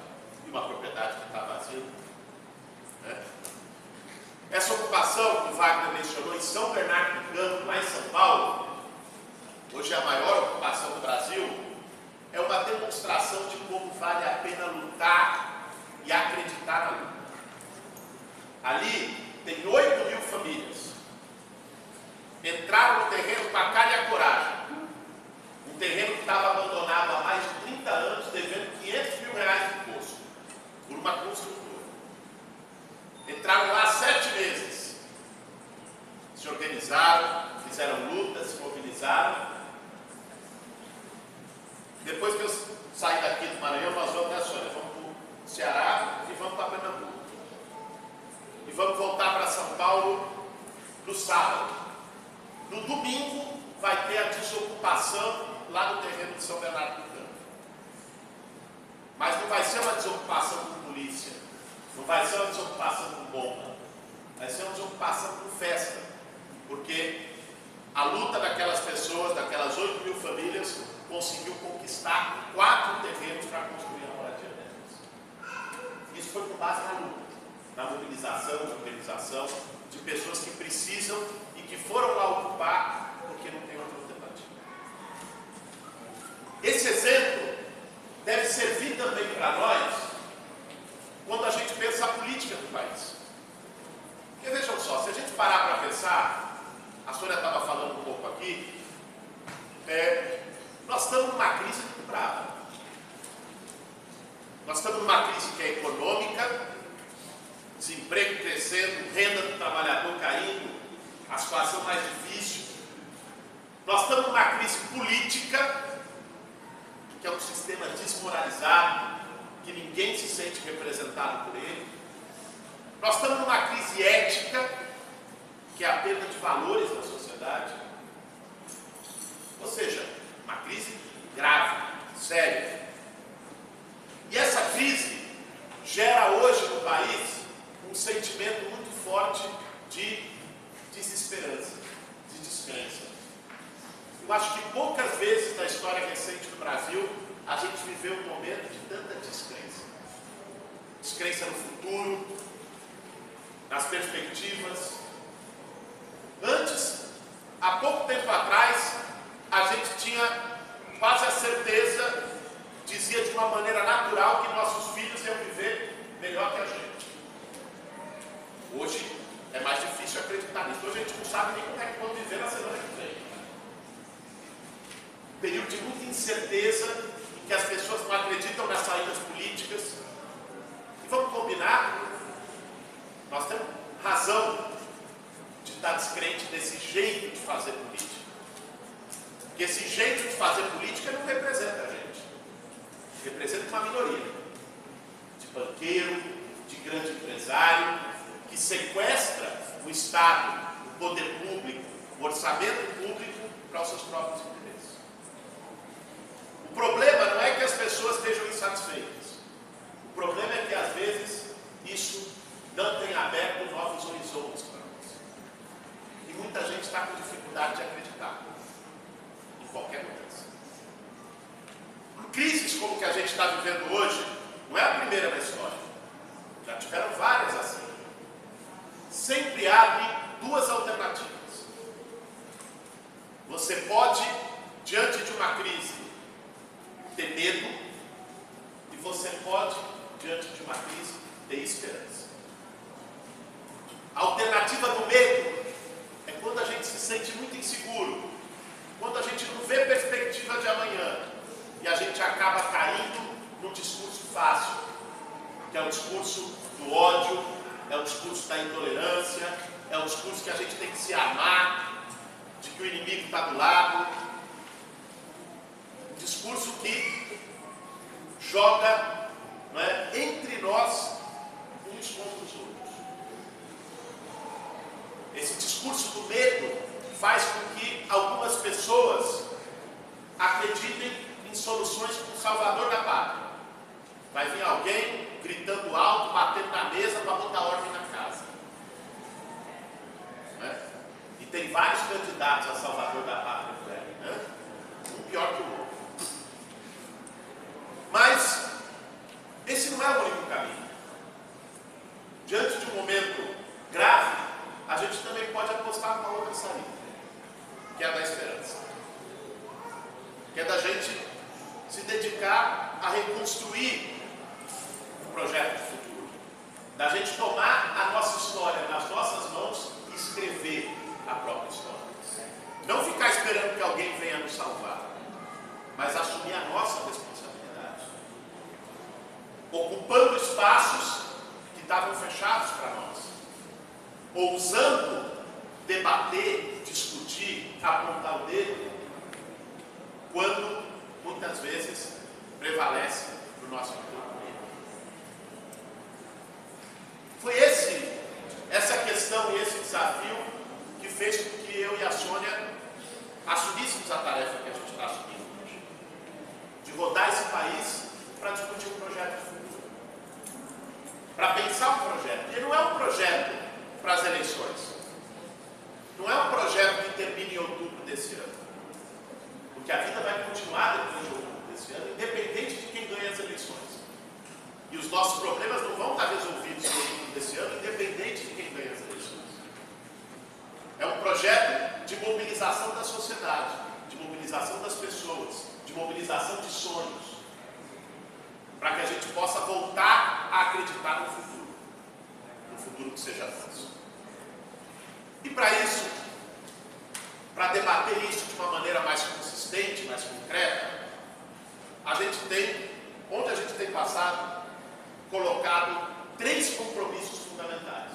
e uma propriedade que está vazia, né? Essa ocupação que o Wagner mencionou em São Bernardo do Campo, lá em São Paulo, hoje é a maior ocupação do Brasil, é uma demonstração de como vale a pena lutar e acreditar na luta. Ali tem 8.000 famílias. Entraram no terreno com a cara e a coragem. Um terreno que estava abandonado há mais de 30 anos, devendo R$500 mil de imposto, por uma construtora. Entraram lá 7 meses. Se organizaram, fizeram lutas, se mobilizaram. Depois que eu saí daqui do Maranhão, nós vamos, né, Sônia? Vamos para o Ceará e vamos para Pernambuco. E vamos voltar para São Paulo no sábado. No domingo vai ter a desocupação lá no terreno de São Bernardo do Campo. Mas não vai ser uma desocupação com polícia, não vai ser uma desocupação com bomba, vai ser uma desocupação com festa, porque a luta daquelas pessoas, daquelas 8.000 famílias, conseguiu conquistar 4 terrenos para construir a moradia delas. Isso foi com base na luta, na mobilização, na organização de pessoas que precisam e que foram lá ocupar porque não tem outra alternativa. Esse exemplo deve servir também para nós quando a gente pensa a política do país. Porque vejam só, se a gente parar para pensar, a Sônia estava falando um pouco aqui, nós estamos numa crise muito brava. Nós estamos numa crise que é econômica, desemprego crescendo, renda do trabalhador caindo, a situação mais difícil. Nós estamos numa crise política, que é um sistema desmoralizado, que ninguém se sente representado por ele. Nós estamos numa crise ética, que é a perda de valores na sociedade. Ou seja, uma crise grave, séria. E essa crise gera hoje no país um sentimento muito forte de desesperança, de descrença. Eu acho que poucas vezes na história recente do Brasil a gente viveu um momento de tanta descrença. Descrença no futuro, nas perspectivas. Antes, há pouco tempo atrás, a gente tinha quase a certeza, dizia de uma maneira natural, que nossos filhos iam viver melhor que a gente. Hoje é mais difícil acreditar nisso. Hoje a gente não sabe nem como é que vão viver na semana que vem. Um período de muita incerteza, em que as pessoas não acreditam nas saídas políticas. E vamos combinar, nós temos razão de estar descrente desse jeito de fazer política. Porque esse jeito de fazer política não representa a gente. Representa uma minoria. De banqueiro, de grande empresário, que sequestra o Estado, o poder público, o orçamento público para os seus próprios interesses. O problema não é que as pessoas estejam insatisfeitas. O problema é que, às vezes, isso não tem aberto novos horizontes para nós. E muita gente está com dificuldade de acreditar em qualquer mudança. Crises como que a gente está vivendo hoje, não é a primeira na história. Já tiveram várias assim. Sempre abre 2 alternativas. Você pode, diante de uma crise, ter medo, e você pode, diante de uma crise, ter esperança. A alternativa do medo é quando a gente se sente muito inseguro, quando a gente não vê perspectiva de amanhã, e a gente acaba caindo num discurso fácil, que é o discurso do ódio, é o discurso da intolerância, é um discurso que a gente tem que se armar, de que o inimigo está do lado. Um discurso que joga, não é, entre nós uns contra os outros. Esse discurso do medo faz com que algumas pessoas acreditem em soluções como o salvador da pátria. Vai vir alguém gritando alto, batendo na mesa para botar ordem na casa. Né? E tem vários candidatos a salvador da pátria por aí, né? Um pior que o outro. Mas esse não é o único caminho. Diante de um momento grave, a gente também pode apostar numa outra saída, que é a da esperança. Que é da gente se dedicar a reconstruir um projeto de futuro. Da gente tomar a nossa história nas nossas mãos e escrever a própria história. Não ficar esperando que alguém venha nos salvar, mas assumir a nossa responsabilidade. Ocupando espaços que estavam fechados para nós. Ousando debater, discutir, apontar o dedo, quando muitas vezes prevalece no nosso entorno. Foi essa questão e esse desafio que fez com que eu e a Sônia assumíssemos a tarefa que a gente está assumindo hoje, de rodar esse país para discutir um projeto de futuro, para pensar um projeto. E não é um projeto para as eleições, não é um projeto que termine em outubro desse ano, porque a vida vai continuar depois de outubro desse ano, independente de quem ganha as eleições. E os nossos problemas não vão estar resolvidos no outubro desse ano, independente de quem ganha as eleições. É um projeto de mobilização da sociedade, de mobilização das pessoas, de mobilização de sonhos, para que a gente possa voltar a acreditar no futuro que seja nosso. E para isso, para debater isso de uma maneira mais consistente, mais concreta, a gente tem, onde a gente tem passado, colocado 3 compromissos fundamentais,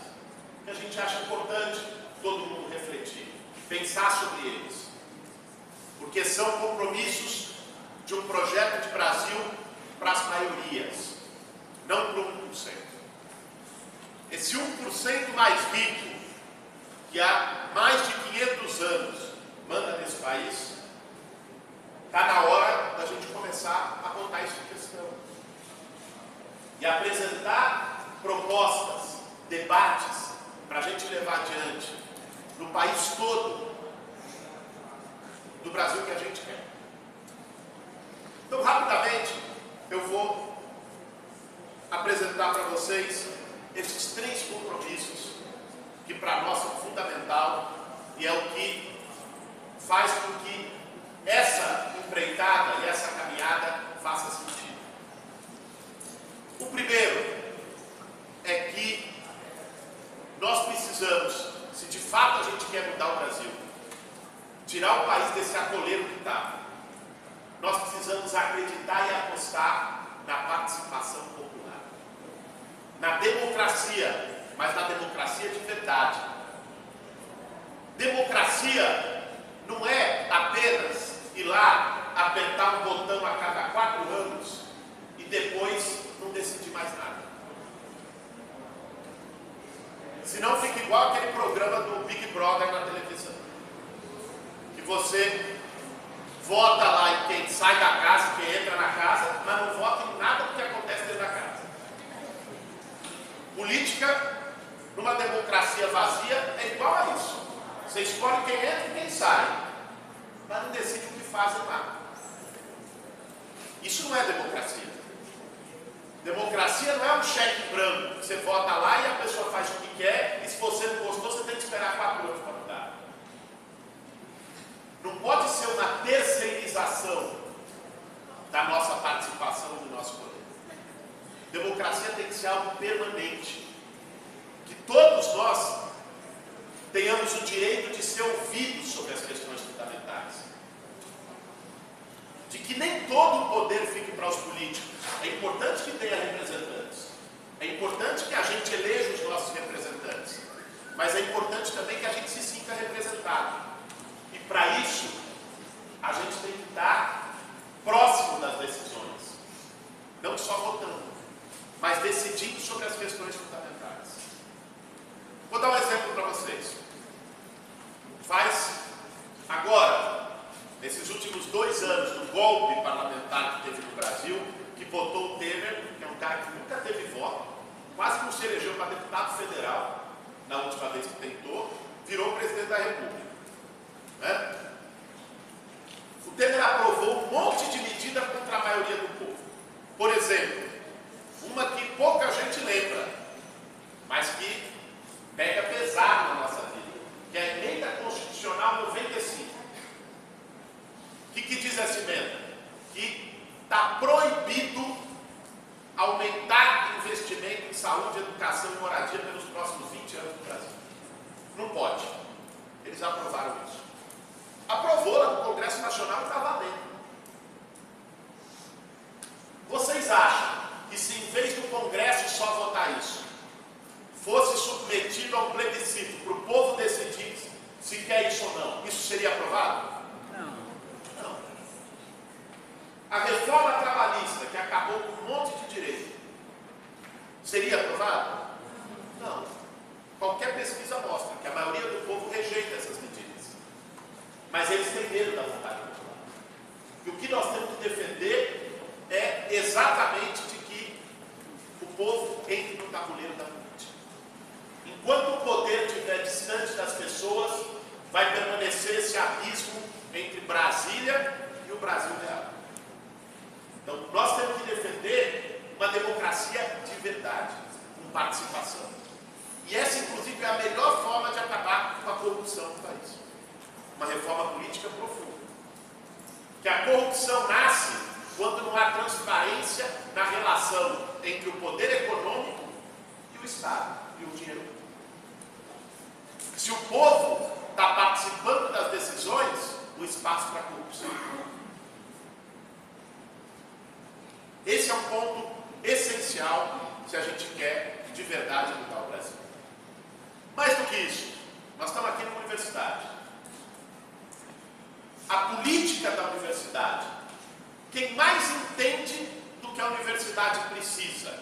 que a gente acha importante todo mundo refletir, pensar sobre eles, porque são compromissos de um projeto de Brasil para as maiorias, não para o 1%. Esse 1% mais rico, que há mais de 500 anos manda nesse país, está na hora da gente começar a botar isso em questão e apresentar propostas, debates, para a gente levar adiante no país todo do Brasil que a gente quer. Então, rapidamente, eu vou apresentar para vocês esses 3 compromissos que para nós são fundamental e é o que faz com que essa empreitada e essa caminhada faça sentido. O primeiro é que nós precisamos, se de fato a gente quer mudar o Brasil, tirar o país desse atoleiro que está, nós precisamos acreditar e apostar na participação popular, na democracia, mas na democracia de verdade. Democracia não é apenas ir lá, apertar um botão a cada 4 anos e depois não decidir mais nada. Senão fica igual aquele programa do Big Brother na televisão, que você vota lá em quem sai da casa, quem entra na casa, mas não vota em nada do que acontece dentro da casa. Política, numa democracia vazia, é igual a isso. Você escolhe quem entra e quem sai, mas não decide o que faz ou nada. Isso não é democracia. Democracia não é um cheque branco, que você vota lá e a pessoa faz o que quer, e se você não gostou, você tem que esperar 4 anos para mudar. Não pode ser uma terceirização da nossa participação e do nosso poder. Democracia tem que ser algo permanente. Que todos nós tenhamos o direito de ser ouvidos sobre as questões fundamentais. De que nem todo o poder fique para os políticos. É importante que tenha representantes. É importante que a gente eleja os nossos representantes. mas é importante também que a gente se sinta representado. E para isso, a gente tem que estar próximo das decisões, não só votando, mas decidindo sobre as questões fundamentais. Vou dar um exemplo para vocês. Agora, nesses últimos 2 anos do golpe parlamentar que teve no Brasil, que votou o Temer, que é um cara que nunca teve voto, quase não se elegeu para deputado federal, na última vez que tentou, virou presidente da República. Né? O Temer aprovou um monte de medida contra a maioria do povo. Por exemplo, uma que pouca gente lembra, mas que pega pesado na nossa vida, que é a Emenda Constitucional 95. O que diz essa emenda? Que está proibido aumentar investimento em saúde, educação e moradia pelos próximos 20 anos no Brasil. Não pode. Eles aprovaram isso. Aprovou lá no Congresso Nacional e está valendo. Vocês acham que se em vez do Congresso só votar isso, fosse submetido a um plebiscito para o povo decidir se quer isso ou não, isso seria aprovado? Não. A reforma trabalhista, que acabou com um monte de direito, seria aprovado? Não. Qualquer pesquisa mostra que a maioria do povo rejeita essas medidas. Mas eles têm medo da vontade popular. E o que nós temos que defender é exatamente de que o povo entre no tabuleiro da política. Enquanto o poder estiver distante das pessoas, vai permanecer esse abismo entre Brasília e o Brasil real. Então, nós temos que defender uma democracia de verdade, com participação. E essa, inclusive, é a melhor forma de acabar com a corrupção no país. Uma reforma política profunda. Que a corrupção nasce quando não há transparência na relação entre o poder econômico e o Estado, e o dinheiro público. Se o povo está participando das decisões, o espaço para a corrupção. Esse é um ponto essencial se a gente quer de verdade mudar o Brasil. Mais do que isso, nós estamos aqui numa universidade. A política da universidade, quem mais entende do que a universidade precisa,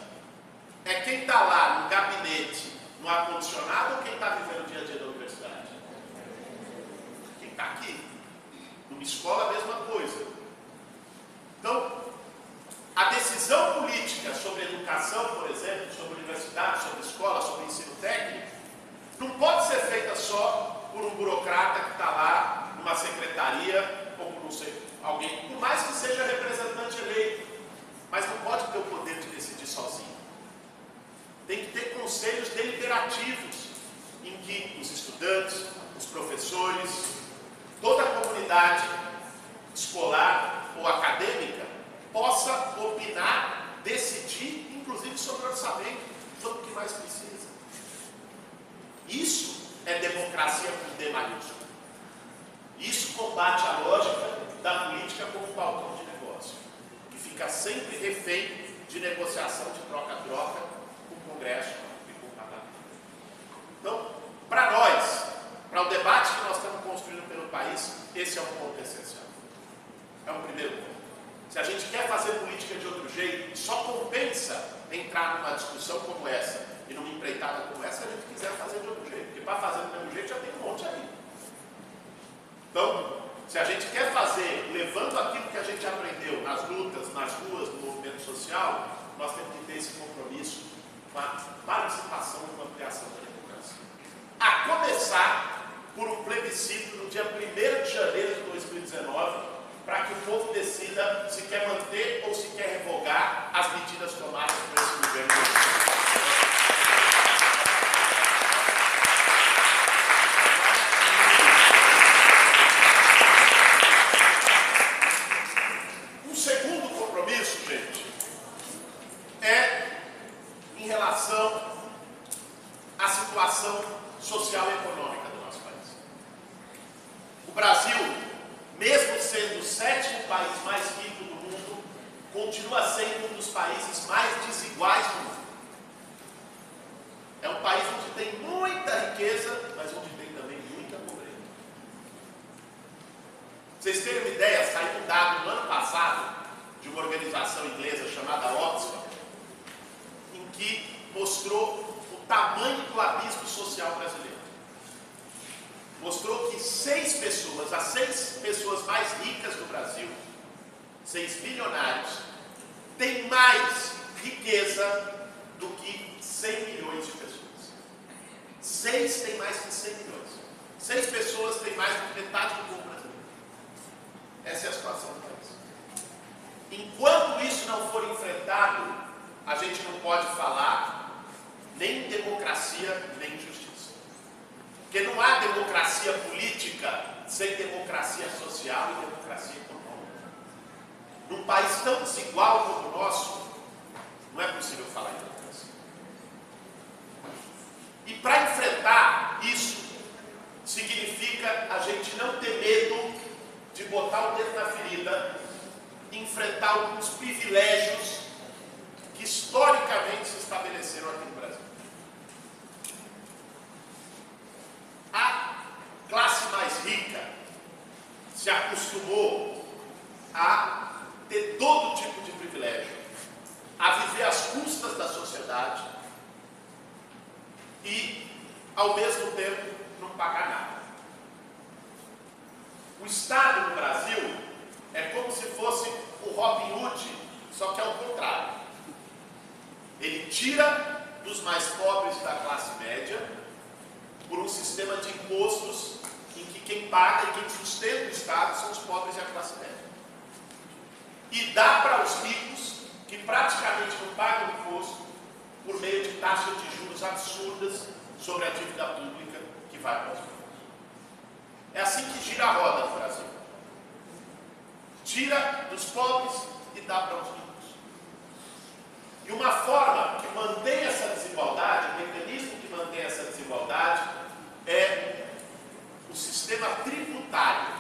é quem está lá no gabinete, no ar-condicionado, ou quem está vivendo o dia a dia da universidade? Quem está aqui. Numa escola, a mesma coisa. Então, a decisão política sobre educação, por exemplo, sobre universidade, sobre escola, sobre ensino técnico, não pode ser feita só por um burocrata que está lá numa secretaria, ou por não sei, alguém, por mais que seja representante eleito, mas não pode ter o poder de decidir sozinho. Tem que ter conselhos deliberativos, em que os estudantes, os professores, toda a comunidade escolar ou acadêmica possa opinar, decidir, inclusive sobre orçamento, sobre o que mais precisa. Isso é democracia com D maiúsculo. Isso combate a lógica da política como balcão de negócio, que fica sempre refém de negociação de troca-troca com o Congresso e com o Parlamento. Então, para nós, para o debate que nós estamos construindo pelo país, esse é um ponto essencial. É um primeiro ponto. Se a gente quer fazer política de outro jeito, só compensa entrar numa discussão como essa e numa empreitada como essa, se a gente quiser fazer de outro jeito. Porque para fazer do mesmo jeito já tem um monte aí. Então, se a gente quer fazer, levando aquilo que a gente aprendeu nas lutas, nas ruas, no movimento social, nós temos que ter esse compromisso com a participação e com a ampliação da democracia. A começar por um plebiscito no dia 1º de janeiro de 2019, para que o povo decida se quer manter ou se quer revogar as medidas tomadas por esse governo. Um segundo compromisso, gente, é em relação à situação social e econômica do nosso país. O Brasil, mesmo sendo o 7º país mais rico do mundo, continua sendo um dos países mais desiguais do mundo. É um país onde tem muita riqueza, mas onde tem também muita pobreza. Vocês terem uma ideia, saiu um dado no ano passado de uma organização inglesa chamada Oxfam, em que mostrou o tamanho do abismo social brasileiro. Mostrou que 6 pessoas, as 6 pessoas mais ricas do Brasil, 6 bilionários, têm mais riqueza do que 100 milhões de pessoas. 6 têm mais que 100 milhões. 6 pessoas têm mais do que metade do povo brasileiro. Essa é a situação do país. Enquanto isso não for enfrentado, a gente não pode falar nem em democracia, nem em justiça. Porque não há democracia política sem democracia social e democracia econômica. Num país tão desigual como o nosso, não é possível falar em democracia. E para enfrentar isso, significa a gente não ter medo de botar o dedo na ferida, enfrentar alguns privilégios que historicamente se estabeleceram aqui no Brasil. A classe mais rica se acostumou a ter todo tipo de privilégio, a viver às custas da sociedade e, ao mesmo tempo, não pagar nada. O Estado no Brasil é como se fosse o Robin Hood, só que ao contrário. Ele tira dos mais pobres da classe média por um sistema de impostos em que quem paga e quem sustenta o Estado são os pobres e a classe média. E dá para os ricos, que praticamente não pagam imposto, por meio de taxas de juros absurdas sobre a dívida pública que vai para os ricos. É assim que gira a roda no Brasil. Tira dos pobres e dá para os ricos. E uma forma que mantém essa desigualdade, o mecanismo que mantém essa desigualdade, é o sistema tributário.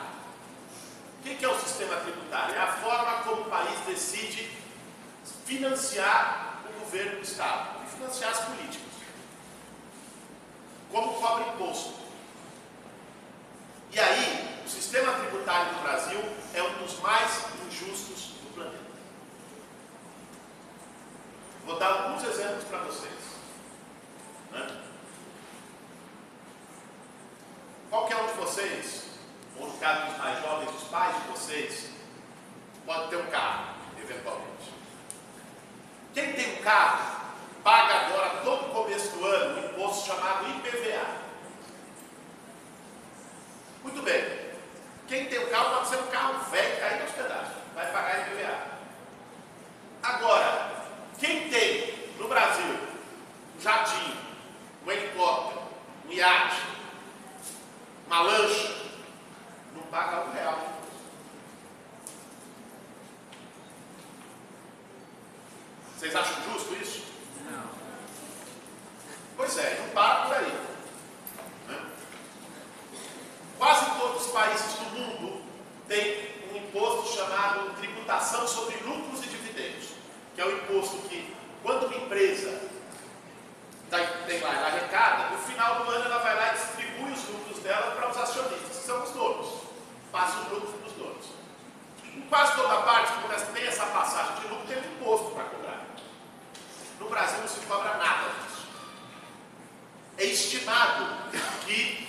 O que é o sistema tributário? É a forma como o país decide financiar o governo do Estado e financiar as políticas. Como cobra imposto. E aí, o sistema tributário do Brasil é um dos mais injustos do planeta. Vou dar alguns exemplos para vocês. Qualquer um de vocês, ou no caso dos mais jovens, os pais de vocês, pode ter um carro, eventualmente. Quem tem um carro, paga agora, todo começo do ano, um imposto chamado IPVA. Muito bem. Quem tem um carro pode ser um carro velho, cair na hospedagem. Vai pagar IPVA. Agora, quem tem no Brasil um jatinho, um helicóptero, um iate, uma lancha, não paga R$1. Vocês acham justo isso? Não. Pois é, não para por aí. Quase todos os países do mundo têm um imposto chamado tributação sobre lucros e dividendos, que é o imposto que, quando uma empresa tem lá, ela arrecada, no final do ano ela vai lá e distribui os lucros dela para os acionistas, que são os donos, passa os lucros para os donos. Em quase toda parte que tem essa passagem de lucro, tem um imposto para cobrar. No Brasil não se cobra nada disso. É estimado que,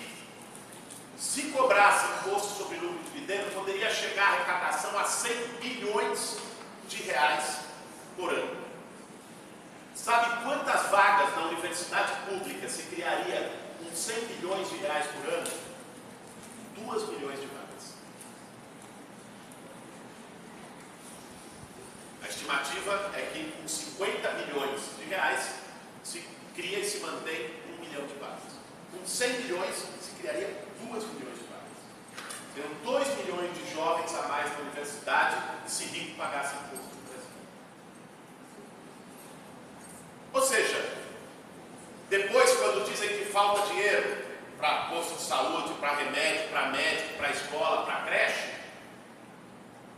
se cobrasse imposto sobre lucro e dividendo, poderia chegar a arrecadação a 100 bilhões de reais por ano. Sabe quantas vagas na universidade pública se criaria com 100 bilhões de reais por ano? 2 milhões de vagas. A estimativa é que com 50 bilhões de reais se cria e se mantém 1 milhão de vagas. Com 100 bilhões se criaria 2 milhões de vagas. Seriam 2 milhões de jovens a mais na universidade se rico pagasse imposto no Brasil. Ou seja, depois quando dizem que falta dinheiro para posto de saúde, para remédio, para médico, para escola, para creche,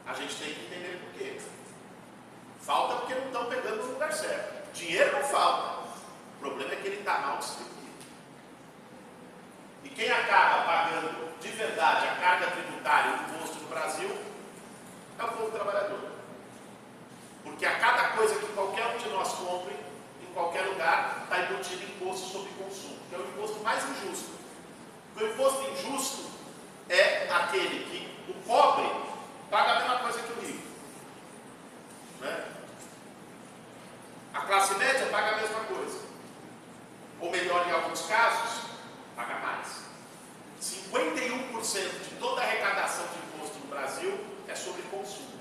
a gente tem que entender por quê. Falta porque não estão pegando no lugar certo. Dinheiro não falta. O problema é que ele está mal distribuído. quem acaba pagando de verdade a carga tributária e o imposto no Brasil é o povo trabalhador. Porque a cada coisa que qualquer um de nós compre, em qualquer lugar, está embutido imposto sobre consumo, que é o imposto mais injusto. Porque o imposto injusto é aquele que o pobre paga a mesma coisa que o rico, né? A classe média paga a mesma coisa, ou melhor, em alguns casos, paga mais. 51% de toda a arrecadação de imposto no Brasil é sobre consumo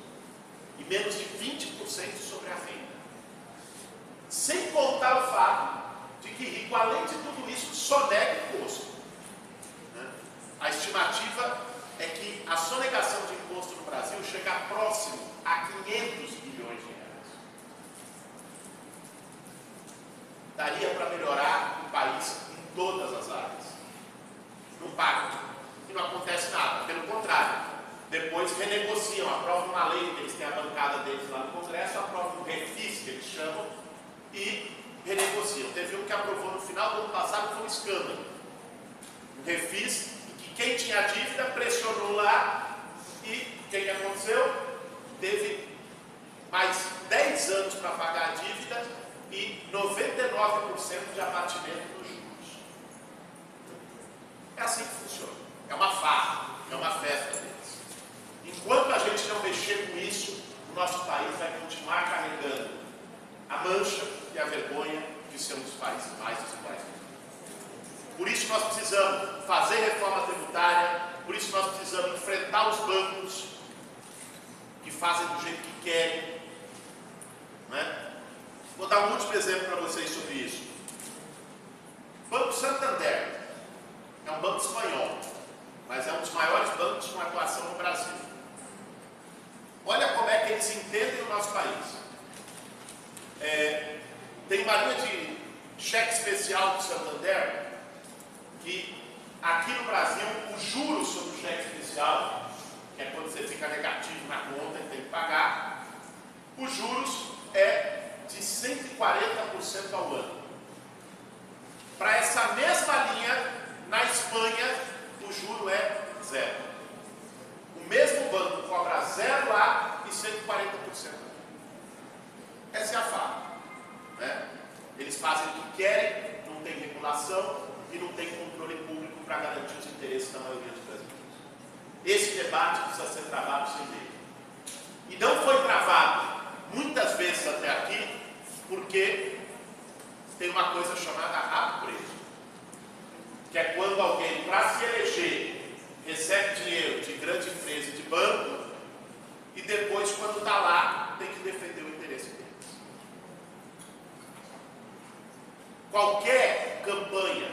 e menos de 20% sobre a renda. Sem contar o fato de que rico, além de tudo isso, sonega imposto, né? A estimativa é que a sonegação de imposto no Brasil chega próximo a 500 bilhões de reais. Daria para melhorar o país em todas as áreas. Não paga e não acontece nada, pelo contrário, depois renegociam, aprovam uma lei, eles têm a bancada deles lá no Congresso, aprovam um refis, que eles chamam, e renegociam. Teve um que aprovou no final do ano passado, foi um escândalo. Um refis, em que quem tinha dívida pressionou lá, e o que aconteceu? Teve mais 10 anos para pagar a dívida e 99% de abatimento dos juros. É assim que funciona. É uma farra, é uma festa deles. Enquanto a gente não mexer com isso, o nosso país vai continuar carregando a mancha e a vergonha de ser um dos países mais desiguais. Por isso nós precisamos fazer reforma tributária, por isso nós precisamos enfrentar os bancos que fazem do jeito que querem, né? Vou dar um último exemplo para vocês sobre isso. Banco Santander é um banco espanhol, mas é um dos maiores bancos com atuação no Brasil. Olha como é que eles entendem o nosso país. Tem uma linha de cheque especial do Santander, que aqui no Brasil o juros sobre o cheque especial, que é quando você fica negativo na conta e tem que pagar, os juros é de 140% ao ano. Para essa mesma linha, na Espanha, o juro é zero. O mesmo banco cobra zero lá e 140%. Essa é a farra, né? Eles fazem o que querem, não tem regulação e não tem controle público para garantir os interesses da maioria dos brasileiros. Esse debate precisa ser travado sem medo. E não foi travado muitas vezes até aqui, porque tem uma coisa chamada rabo preso, que é quando alguém, para se eleger, recebe dinheiro de grande empresa e de banco, e depois, quando está lá, tem que defender o interesse deles. Qualquer campanha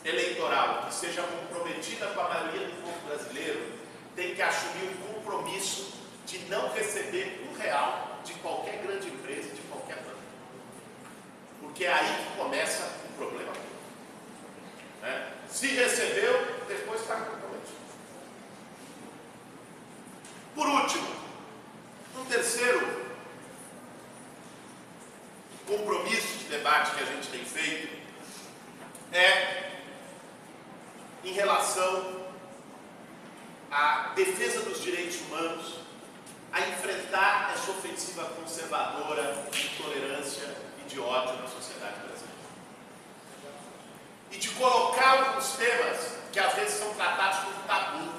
eleitoral que seja comprometida com a maioria do povo brasileiro tem que assumir um compromisso de não receber R$1 de qualquer grande empresa, de qualquer banco. Porque é aí que começa o problema. Né? Se recebeu, depois está comprometido. Por último, um terceiro compromisso de debate que a gente tem feito é em relação à defesa dos direitos humanos, a enfrentar essa ofensiva conservadora de intolerância e de ódio na sociedade brasileira. E de colocar alguns temas que às vezes são tratados como tabu,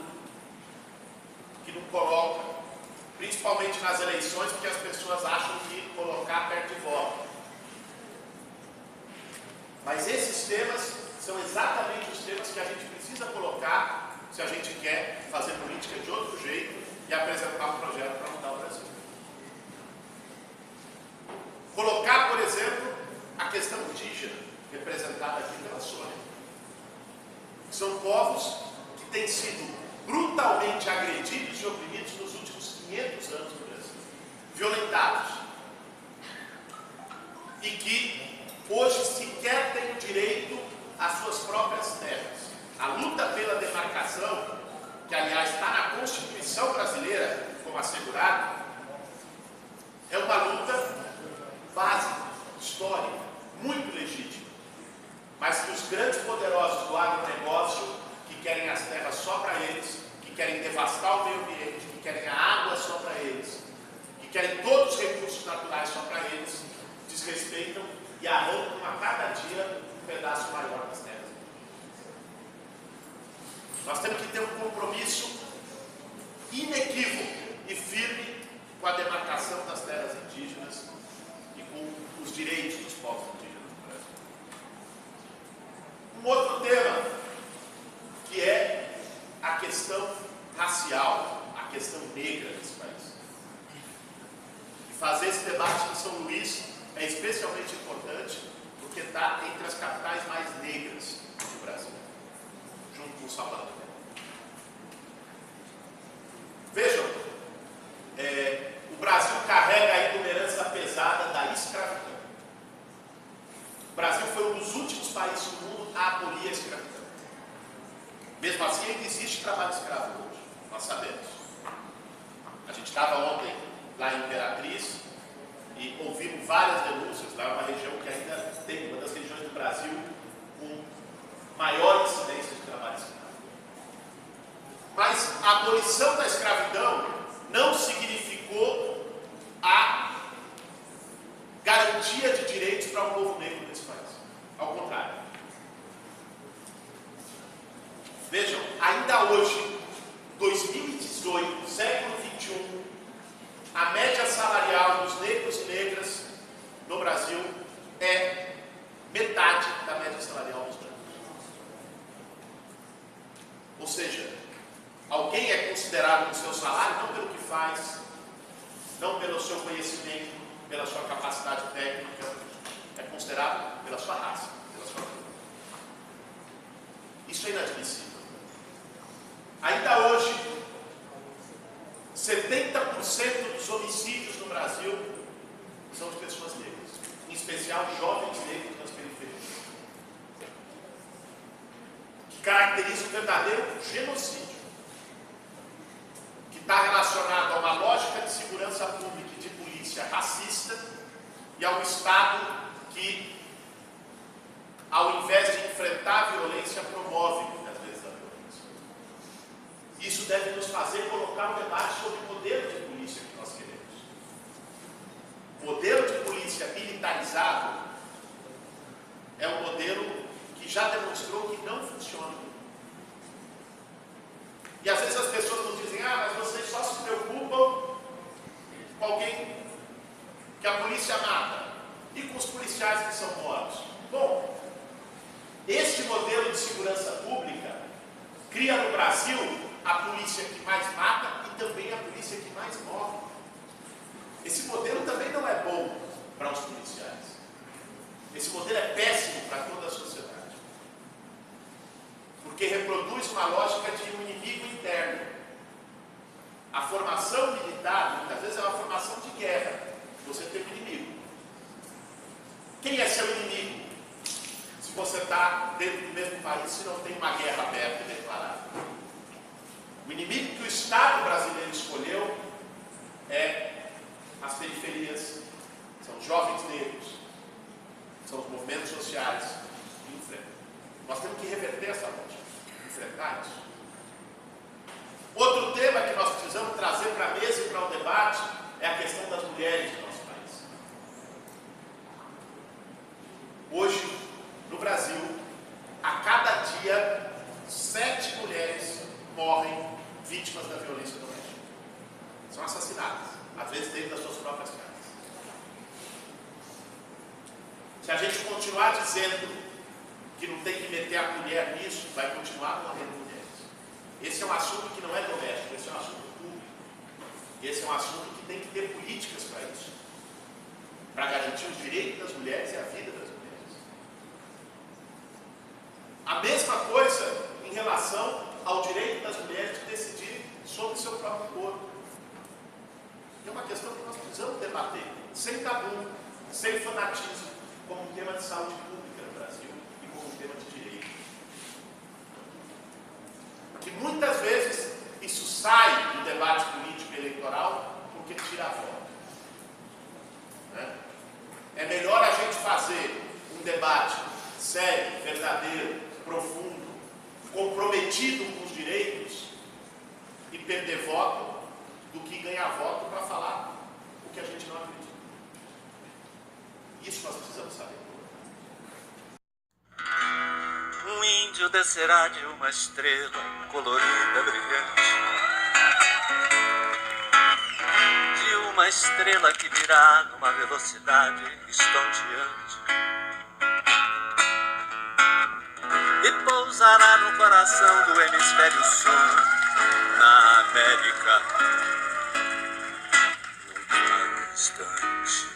que não colocam, principalmente nas eleições, porque as pessoas acham que colocar perde voto. Mas esses temas são exatamente os temas que a gente precisa colocar se a gente quer fazer política de outro jeito e apresentar um projeto para mudar o Brasil. Colocar, por exemplo, a questão indígena, representada aqui pela Sônia. São povos que têm sido brutalmente agredidos e oprimidos nos últimos 500 anos no Brasil, violentados, e que hoje sequer têm o direito às suas próprias terras. A luta pela demarcação, que aliás está na Constituição brasileira como assegurado, é uma luta básica, histórica, muito legítima, mas que os grandes poderosos do agronegócio esse debate em São Luís é especialmente importante porque está entre as capitais mais negras do Brasil, junto com Salvador. Vejam, o Brasil carrega a inoperância pesada da escravidão. O Brasil foi um dos últimos países do mundo a abolir a escravidão. Mesmo assim, ainda existe trabalho escravo hoje, nós sabemos. A gente estava ontem lá em Imperatriz e ouvimos várias denúncias. Lá é uma região que ainda tem, uma das regiões do Brasil com maior incidência de trabalho escravo. Mas a abolição da escravidão não significou a garantia de direitos para o povo negro desse país. Ao contrário. Vejam, ainda hoje, 2018, século XXI, a média salarial dos negros e negras no Brasil é metade da média salarial dos brancos. Ou seja, alguém é considerado no seu salário não pelo que faz, não pelo seu conhecimento, pela sua capacidade técnica, é considerado pela sua raça, pela sua cor. Isso é inadmissível. Ainda hoje, 70% dos homicídios no Brasil são de pessoas negras, em especial jovens negros nas periferias, que caracteriza um verdadeiro genocídio, que está relacionado a uma lógica de segurança pública e de polícia racista e a um Estado que, ao invés de enfrentar a violência, promove muitas vezes a violência. Isso deve nos fazer colocar um debate sobre o modelo de polícia que nós queremos. O modelo de polícia militarizado é um modelo que já demonstrou que não funciona. E às vezes as pessoas nos dizem, mas vocês só se preocupam com alguém que a polícia mata e com os policiais que são mortos. Bom, este modelo de segurança pública cria no Brasil a polícia que mais mata e também a polícia que mais morre. Esse modelo também não é bom para os policiais. Esse modelo é péssimo para toda a sociedade. Porque reproduz uma lógica de um inimigo interno. A formação militar, muitas vezes, é uma formação de guerra. Você tem um inimigo. Quem é seu inimigo? Se você está dentro do mesmo país, se não tem uma guerra aberta e declarada. O inimigo que o Estado brasileiro escolheu é as periferias, são os jovens negros, são os movimentos sociais que enfrentam. Nós temos que reverter essa lógica, enfrentar isso. Outro tema que nós precisamos trazer para a mesa e para o debate é a questão das mulheres do nosso país. Hoje, no Brasil, a cada dia, 7 mulheres morrem vítimas da violência doméstica. São assassinadas, às vezes dentro das suas próprias casas. Se a gente continuar dizendo que não tem que meter a mulher nisso, vai continuar morrendo mulheres. Esse é um assunto que não é doméstico, esse é um assunto público. Esse é um assunto que tem que ter políticas para isso, para garantir os direitos das mulheres e a vida das mulheres. A mesma coisa em relação ao direito das mulheres de decidir sobre o seu próprio corpo. É uma questão que nós precisamos debater, sem tabu, sem fanatismo, como um tema de saúde pública no Brasil e como um tema de direito. Que muitas vezes isso sai do debate político e eleitoral porque tira a voto. Né? É melhor a gente fazer um debate sério, verdadeiro, profundo, comprometido com os direitos e perder voto do que ganhar voto para falar o que a gente não acredita. Isso nós precisamos saber. Um índio descerá de uma estrela colorida, brilhante, de uma estrela que virá numa velocidade estonteante e pousará no coração do hemisfério sul, na América. Nunca distante.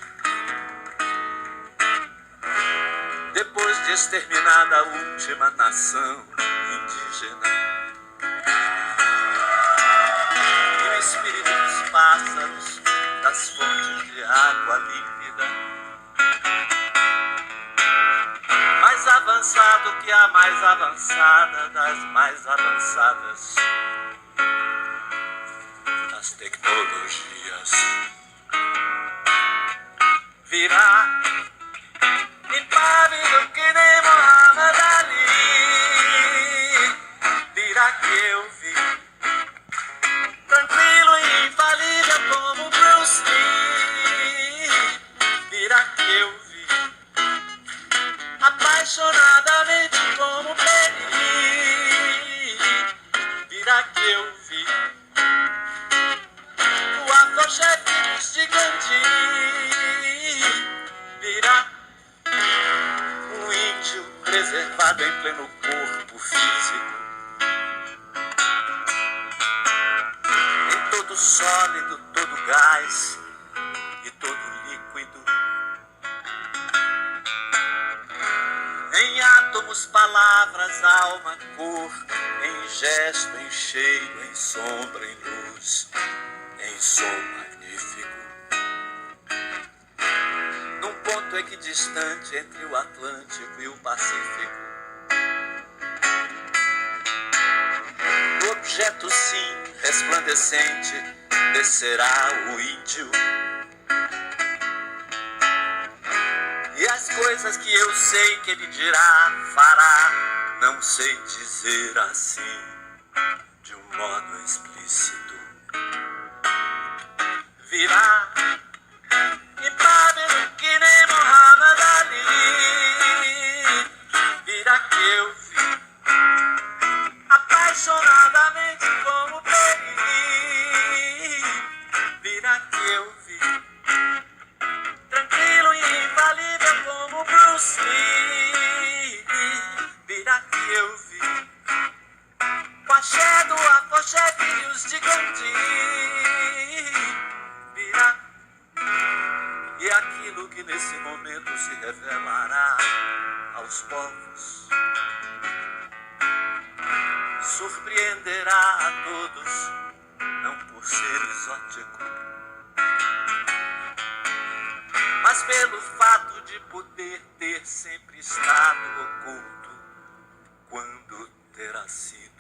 Depois de exterminada a última nação indígena, e o espírito dos pássaros das fontes de água límpida, mais avançado que a mais avançada das mais avançadas das tecnologias, virá impávido que nem Muhammad Ali, dirá que eu vi, tranquilo e infalível como Bruce Lee, dirá que eu vi, apaixonadamente como Penny, dirá que eu vi, o afrochefe dos de Gandhi, virá um índio preservado em pleno corpo físico, em todo sólido, todo gás e todo líquido, em átomos, palavras, alma, cor, em gesto, em cheiro, em sombra, em luz, em som magnífico, num ponto equidistante entre o Atlântico e o Pacífico. No objeto sim resplandecente descerá o índio, e as coisas que eu sei que ele dirá, fará, não sei dizer assim de um modo explícito, virá impávido que nem Muhammad Ali, virá que eu vi, apaixonadamente como Penny, virá que eu vi, tranquilo e infalível como Bruce Lee, virá que eu vi, o axé do afoxé e os de Gandhi, virá. E aquilo que nesse momento se revelará aos povos surpreenderá a todos, não por ser exótico, mas pelo fato de poder ter sempre estado oculto quando terá sido